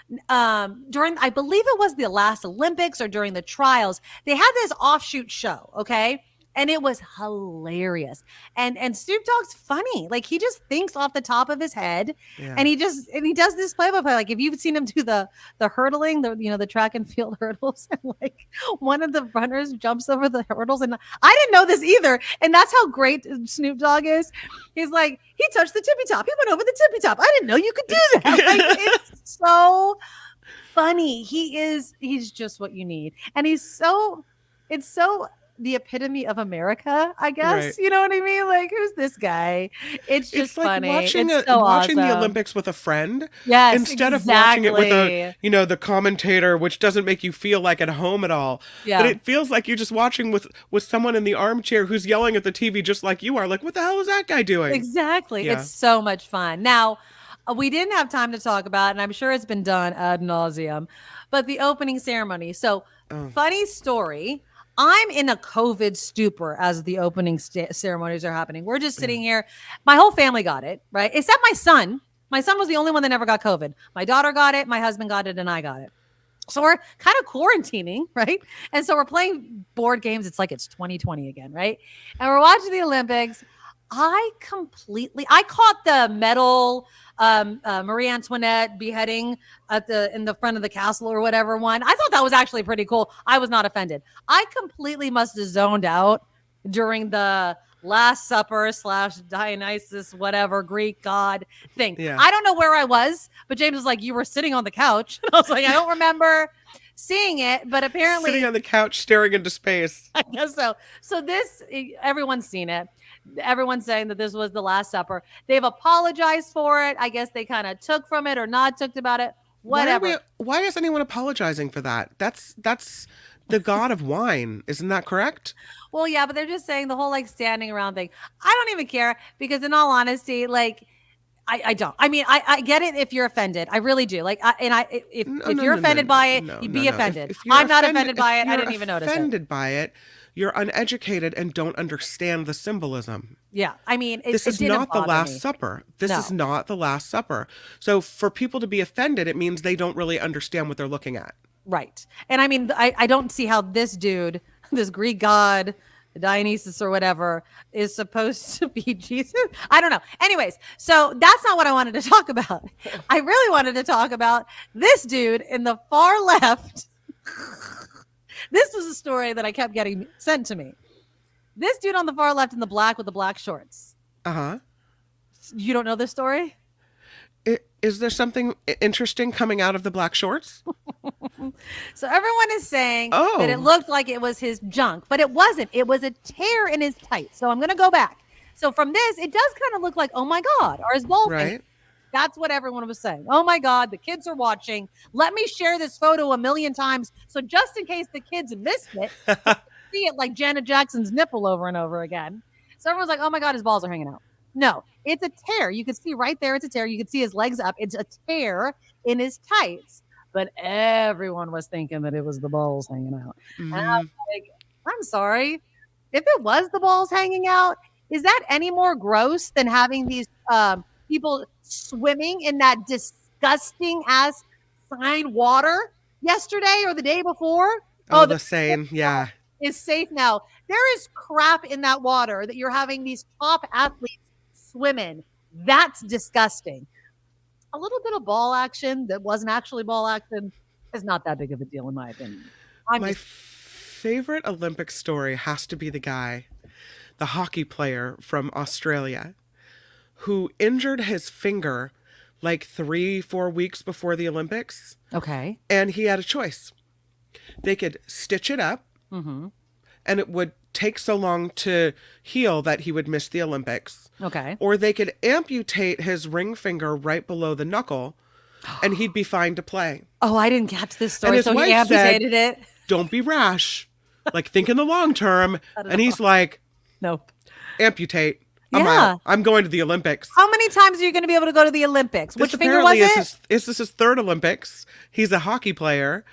during, I believe it was the last Olympics or during the trials. They had this offshoot show, okay? And it was hilarious. And Snoop Dogg's funny. Like, he just thinks off the top of his head. Yeah. And he does this play-by-play. Like, if you've seen him do the hurdling, the track and field hurdles, and like one of the runners jumps over the hurdles. And I didn't know this either. And that's how great Snoop Dogg is. He's like, he touched the tippy top. He went over the tippy top. I didn't know you could do that. Like, it's so funny. He's just what you need. And it's so the epitome of America, I guess. Right. You know what I mean? Like, who's this guy? It's just like funny. watching It's so watching the awesome. Olympics with a friend. Yes, instead of watching it with exactly. the commentator, which doesn't make you feel like at home at all. Yeah. But it feels like you're just watching with someone in the armchair who's yelling at the TV just like you are. Like, what the hell is that guy doing? Exactly. Yeah. It's so much fun. Now, we didn't have time to talk about, and I'm sure it's been done ad nauseum, but the opening ceremony. So, funny story. I'm in a COVID stupor as the opening ceremonies are happening. We're just sitting here. My whole family got it, right? Except my son. My son was the only one that never got COVID. My daughter got it, my husband got it, and I got it. So we're kind of quarantining, right? And so we're playing board games. It's like it's 2020 again, right? And we're watching the Olympics. I caught the medal Marie Antoinette beheading in the front of the castle or whatever one. I thought that was actually pretty cool. I was not offended. I completely must have zoned out during the Last Supper / Dionysus, whatever, Greek god thing. Yeah. I don't know where I was, but James was like, you were sitting on the couch. And I was like, I don't remember seeing it, but apparently Sitting on the couch staring into space. I guess so. So this, everyone's seen it. Everyone's saying that this was the Last Supper. They've apologized for it. I guess they kind of took from it or not took about it. Whatever. Why is anyone apologizing for that? That's the god of wine. Isn't that correct? Well, yeah, but they're just saying the whole like standing around thing. I don't even care because in all honesty, like I don't. I mean, I get it if you're offended. I really do. Like, if you're offended by it, you'd be offended. If you're I'm not offended by it. I didn't even notice it. Offended by it, you're uneducated and don't understand the symbolism. Yeah, I mean, this is not the Last Supper. This is not the Last Supper. So for people to be offended, it means they don't really understand what they're looking at. Right. And I mean, I don't see how this dude, this Greek god, Dionysus or whatever, is supposed to be Jesus. I don't know. Anyways, so that's not what I wanted to talk about. I really wanted to talk about this dude in the far left. This was a story that I kept getting sent to me. This dude on the far left in the black with the black shorts. Uh-huh. You don't know this story? Is there something interesting coming out of the black shorts? So everyone is saying that it looked like it was his junk, but it wasn't. It was a tear in his tights. So I'm going to go back. So from this, it does kind of look like, oh my God, or his balls. Right. That's what everyone was saying. Oh my God, the kids are watching. Let me share this photo 1,000,000 times. So just in case the kids missed it, see it like Janet Jackson's nipple over and over again. So everyone's like, oh my God, his balls are hanging out. No, it's a tear. You can see right there. It's a tear. You can see his legs up. It's a tear in his tights. But everyone was thinking that it was the balls hanging out. Mm-hmm. And I was like, I'm sorry. If it was the balls hanging out, is that any more gross than having these people swimming in that disgusting ass Seine water yesterday or the day before? Oh, the Seine, yeah. Is safe now. There is crap in that water that you're having these top athletes swim in. That's disgusting. A little bit of ball action that wasn't actually ball action is not that big of a deal in my opinion. My favorite Olympic story has to be the hockey player from Australia who injured his finger like 3-4 weeks before the Olympics. Okay. And he had a choice. They could stitch it up, and it would take so long to heal that he would miss the Olympics. Okay. Or they could amputate his ring finger right below the knuckle, and he'd be fine to play. Oh, I didn't catch this And story. his So he wife amputated said, it. Don't be rash. Like, think in the long term. And he's like, nope. Amputate. I'm Yeah. out. I'm going to the Olympics. How many times are you going to be able to go to the Olympics? Which This finger was apparently it? This is his third Olympics. He's a hockey player.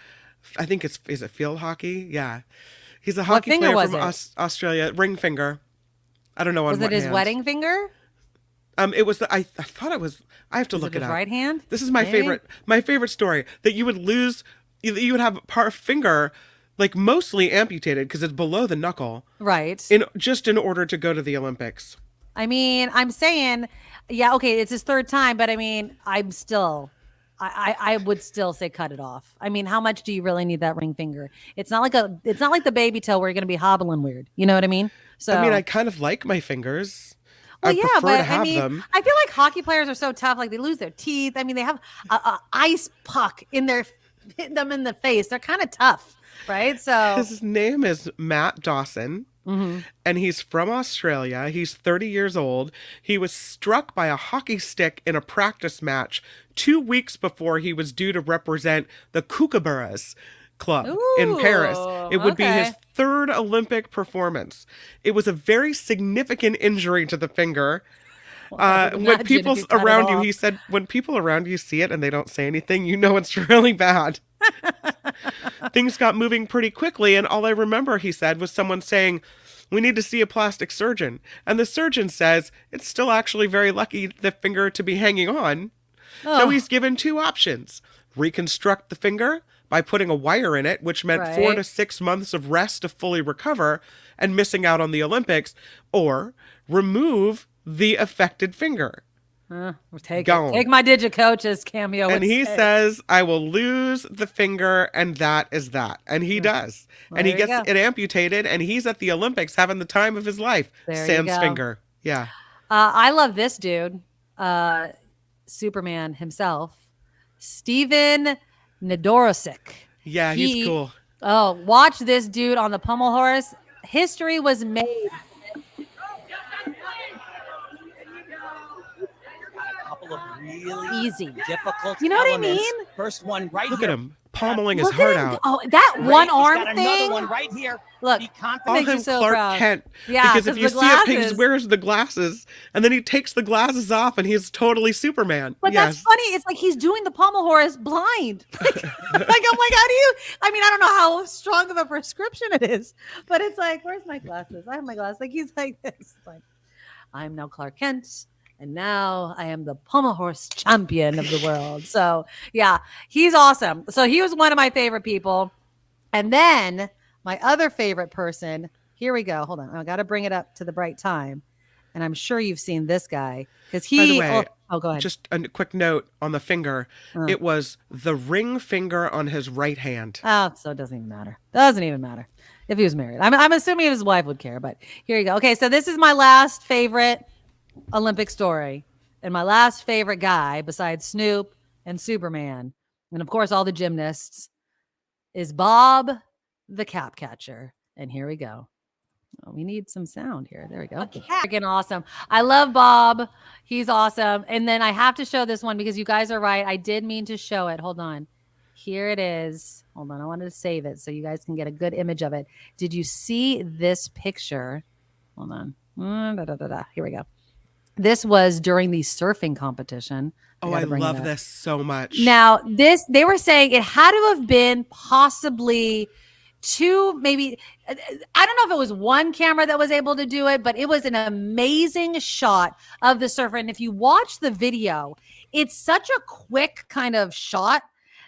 I think is it field hockey? Yeah. He's a hockey finger player was from it? Australia. Ring finger. I don't know on Was what it his hand. wedding finger? It was I thought it was. I have to look His it up. right hand? This is my Maybe? favorite story, that you would lose, you would have a finger like mostly amputated because it's below the knuckle, Right. in order to go to the Olympics. I mean, I'm saying, yeah, okay, it's his third time, but I mean, I'm still, I would still say cut it off. I mean, how much do you really need that ring finger? It's not like the baby toe where you're going to be hobbling weird. You know what I mean? So I mean, I kind of like my fingers. well, I yeah, prefer but to have I mean, them. I feel like hockey players are so tough. Like they lose their teeth. I mean, they have a ice puck hitting them in the face. They're kind of tough, right? So His name is Matt Dawson. Mm-hmm. And he's from Australia. He's 30 years old. He was struck by a hockey stick in a practice match 2 weeks before he was due to represent the Kookaburras club in Paris. It would be his third Olympic performance. It was a very significant injury to the finger. When people around you, he said, when people around you see it and they don't say anything, you know it's really bad. Things got moving pretty quickly, and all I remember, he said, was someone saying, we need to see a plastic surgeon. And the surgeon says, it's still actually very lucky the finger to be hanging on. So he's given two options. Reconstruct the finger by putting a wire in it, which meant 4 to 6 months of rest to fully recover and missing out on the Olympics, or remove the affected finger. Take my digit coaches cameo. And he says, I will lose the finger, and that is that. And he does. Well, and he there you gets go. it amputated, and he's at the Olympics having the time of his life. There you Sans go. finger. Yeah. I love this dude, Superman himself, Steven Nedorosik. Yeah, he's cool. Oh, watch this dude on the pommel horse. History was made. Couple of really Easy. difficult You know what I elements. mean? First one right Look here. at him pommeling his Look heart at him. out. Oh, that Great. one He's arm got thing. another one right here. Look, Be confident. Call makes you him so Clark proud. Kent. Yeah, because if you the see it, he glasses. wears the glasses, and then he takes the glasses off, and he's totally Superman. But that's funny. It's like he's doing the pommel horse blind. Like I'm like, how do you? I mean, I don't know how strong of a prescription it is, but it's like, where's my glasses? I have my glasses. Like he's like this. It's like, I'm now Clark Kent, and now I am the pommel horse champion of the world. So yeah, he's awesome. So he was one of my favorite people, and then my other favorite person. Here we go. Hold on, I got to bring it up to the bright time. And I'm sure you've seen this guy because he. By the way, go ahead. Just a quick note on the finger. It was the ring finger on his right hand. Oh, so it doesn't even matter. Doesn't even matter if he was married. I'm assuming his wife would care, but here you go. Okay, so this is my last favorite Olympic story, and my last favorite guy besides Snoop and Superman, and of course all the gymnasts, is Bob the Cap Catcher. And here we go. Oh, we need some sound here. There we go. Freaking awesome. I love Bob. He's awesome. And then I have to show this one because you guys are right. I did mean to show it. Hold on. Here it is. Hold on. I wanted to save it so you guys can get a good image of it. Did you see this picture? Hold on. Here we go. This was during the surfing competition. Oh, I love this so much. Now, they were saying it had to have been possibly two, maybe, I don't know if it was one camera that was able to do it, but it was an amazing shot of the surfer. And if you watch the video, it's such a quick kind of shot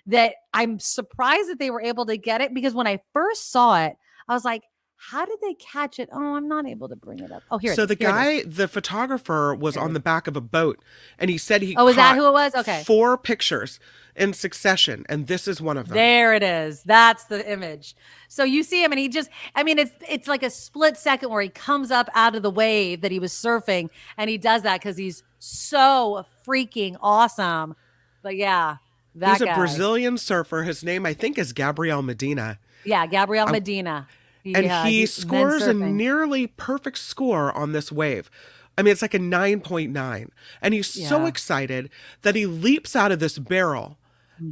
that I'm surprised that they were able to get it, because when I first saw it, I was like, how did they catch it? Oh, I'm not able to bring it up. Oh, here it is. So the Here it guy, is. the photographer, was on the back of a boat, and he said he Oh, is that caught who it was? Okay. 4 pictures in succession, and this is one of them. There it is. That's the image. So you see him, and he just, I mean, it's like a split second where he comes up out of the wave that he was surfing, and he does that because he's so freaking awesome. But yeah, that He's guy. a Brazilian surfer. His name, I think, is Gabriel Medina. Yeah, Gabriel Medina. And he he's scores a surfing. nearly perfect score on this wave. I mean, it's like a 9.9. And he's so excited that he leaps out of this barrel.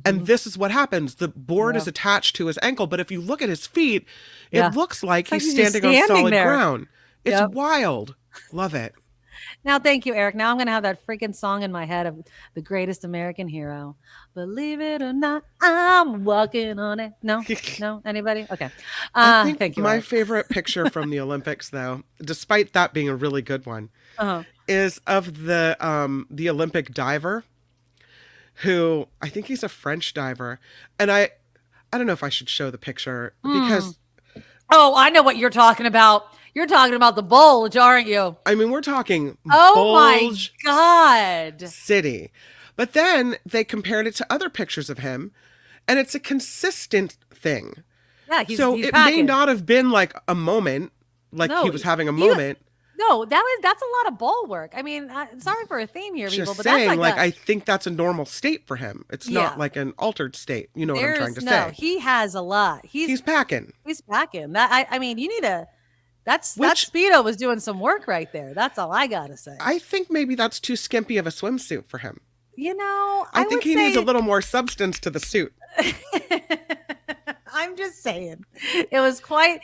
And this is what happens. The board is attached to his ankle. But if you look at his feet, it looks like he's standing on solid ground. It's wild. Love it. Now, thank you, Eric. Now I'm going to have that freaking song in my head of the greatest American hero. Believe it or not, I'm walking on it. No? No? Anybody? Okay. I think thank you, my Eric. favorite picture from the Olympics, though, despite that being a really good one, is of the Olympic diver who, I think he's a French diver. And I don't know if I should show the picture because... Oh, I know what you're talking about. You're talking about the bulge, aren't you? I mean, we're talking bulge my God. City. But then they compared it to other pictures of him, and it's a consistent thing. Yeah, he's may not have been like a moment, like he was having a moment. No, that's a lot of ball work. I mean, sorry for a theme here, people, Just but saying, that's like I think that's a normal state for him. It's not like an altered state. You know what I'm trying to say? He has a lot. He's packing. He's packing. I mean, you need to. That Speedo was doing some work right there. That's all I gotta say. I think maybe that's too skimpy of a swimsuit for him. You know, I think he needs a little more substance to the suit. I'm just saying, it was quite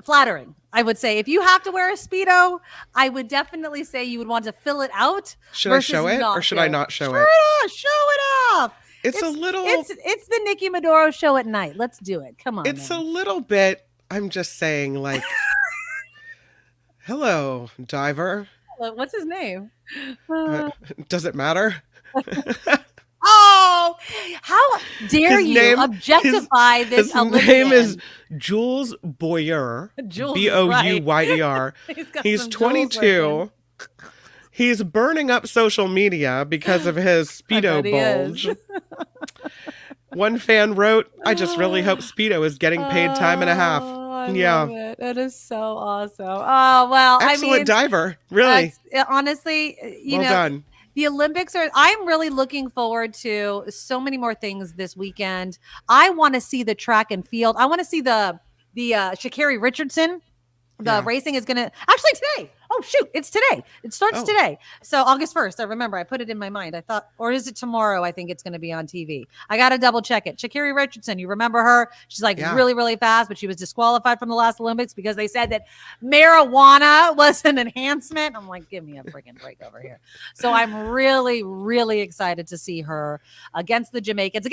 flattering. I would say if you have to wear a Speedo, I would definitely say you would want to fill it out. Should I show it or should I not show it? Show it off. It's a little. It's the Nikki Maduro show at night. Let's do it. Come on. It's a little bit. I'm just saying, like, hello, diver. What's his name? Does it matter? Oh, how dare you objectify this Olympian? His name is Jules Boyer. Bouyer. He's 22. He's burning up social media because of his Speedo bulge. One fan wrote, I just really hope Speedo is getting paid time and a half. I love it. That is so awesome. Oh, well, excellent diver. Really. Honestly, well done. The Olympics I'm really looking forward to so many more things this weekend. I want to see the track and field. I want to see the Sha'Carri Richardson. The racing is going to actually today. Oh, shoot. It's today. It starts today. So August 1st. I remember I put it in my mind. I thought, or is it tomorrow? I think it's going to be on TV. I got to double check it. Sha'Carri Richardson. You remember her? She's really, really fast, but she was disqualified from the last Olympics because they said that marijuana was an enhancement. I'm like, give me a freaking break over here. So I'm really, really excited to see her against the Jamaicans.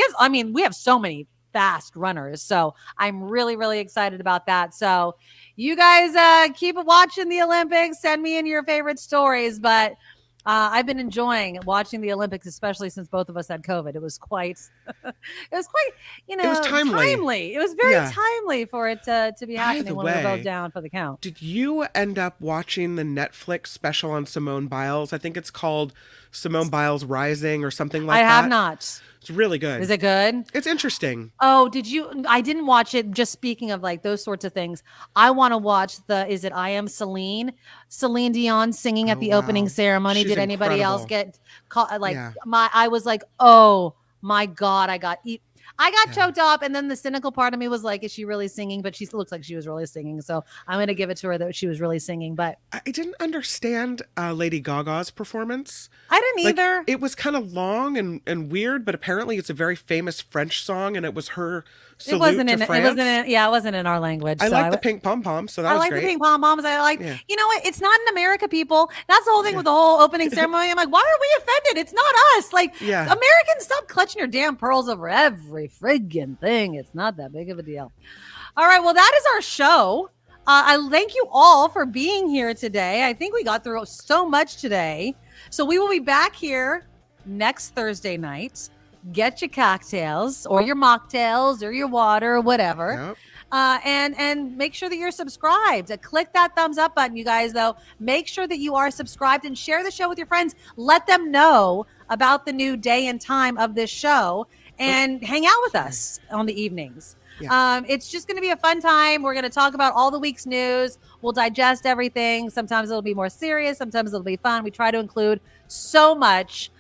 We have so many fast runners. So I'm really, really excited about that. So you guys keep watching the Olympics. Send me in your favorite stories. But I've been enjoying watching the Olympics, especially since both of us had COVID. It was quite, it was timely. It was very timely for it to be happening when we were both down for the count. Did you end up watching the Netflix special on Simone Biles? I think it's called Simone Biles Rising or something like that. I have not. It's really good. Is it good? It's interesting. Oh, I didn't watch it. Just speaking of like those sorts of things, I want to watch I Am Celine Dion singing at the opening ceremony. She's Did anybody incredible. else get caught? I was like, oh my God, I got choked up. And then the cynical part of me was like, is she really singing? But she looks like she was really singing. So I'm going to give it to her that she was really singing. But I didn't understand Lady Gaga's performance. I didn't either. It was kind of long and weird, but apparently it's a very famous French song, and it was her salute to France. It wasn't in our language. I like the pink pom-pom, so that was great. I like the pink pom-poms. You know what? It's not in America, people. That's the whole thing with the whole opening ceremony. I'm like, why are we offended? It's not us. Americans, stop clutching your damn pearls over every friggin' thing. It's not that big of a deal. All right, well, that is our show. I thank you all for being here today. I think we got through so much today. So we will be back here next Thursday night. Get your cocktails or your mocktails or your water or whatever. Yep. And make sure that you're subscribed. Click that thumbs up button, you guys, though. Make sure that you are subscribed and share the show with your friends. Let them know about the new day and time of this show and hang out with us on the evenings. It's just going to be a fun time. We're going to talk about all the week's news. We'll digest everything. Sometimes it'll be more serious. Sometimes it'll be fun. We try to include so much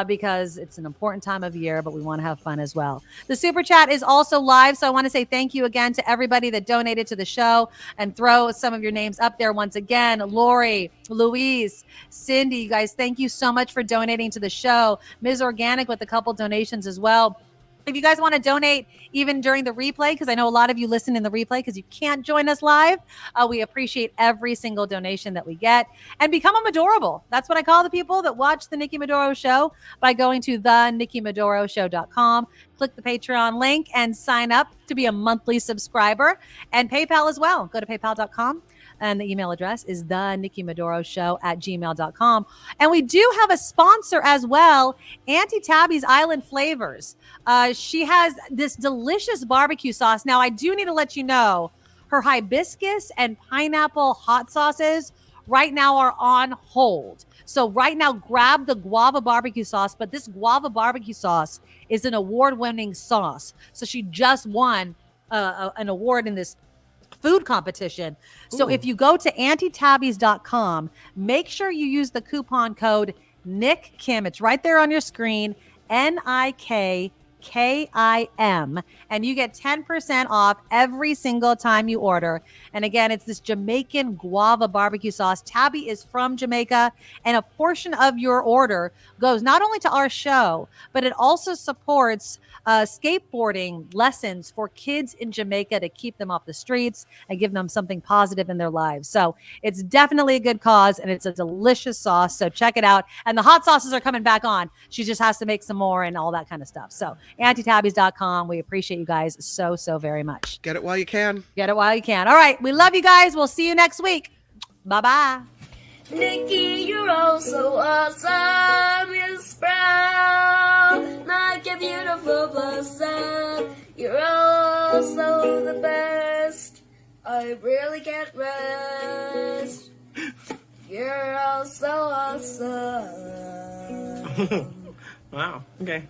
because it's an important time of year, but we want to have fun as well. The Super Chat is also live, so I want to say thank you again to everybody that donated to the show and throw some of your names up there once again. Lori, Louise, Cindy, you guys, thank you so much for donating to the show. Ms. Organic with a couple donations as well. If you guys want to donate even during the replay, because I know a lot of you listen in the replay because you can't join us live, we appreciate every single donation that we get. And become a Madorable. That's what I call the people that watch the Nikki Maduro Show by going to thenikkimadoroshow.com. Click the Patreon link and sign up to be a monthly subscriber. And PayPal as well. Go to paypal.com. And the email address is thenikkimadoroshow@gmail.com. And we do have a sponsor as well, Auntie Tabby's Island Flavors. She has this delicious barbecue sauce. Now, I do need to let you know, her hibiscus and pineapple hot sauces right now are on hold. So right now, grab the guava barbecue sauce. But this guava barbecue sauce is an award-winning sauce. So she just won an award in this food competition. So if you go to auntietabbys.com, make sure you use the coupon code NICKKIM. It's right there on your screen, NIKKIM, and you get 10% off every single time you order. And again, it's this Jamaican guava barbecue sauce. Tabby is from Jamaica, and a portion of your order goes not only to our show, but it also supports skateboarding lessons for kids in Jamaica to keep them off the streets and give them something positive in their lives. So it's definitely a good cause, and it's a delicious sauce. So check it out. And the hot sauces are coming back on. She just has to make some more and all that kind of stuff. So auntietabbys.com. We appreciate you guys so, so very much. Get it while you can. Get it while you can. All right. We love you guys. We'll see you next week. Bye-bye. Nikki, you're all so awesome. Miss Brown, like a beautiful blossom. You're also the best. I really can't rest. You're all so awesome. Wow. Okay.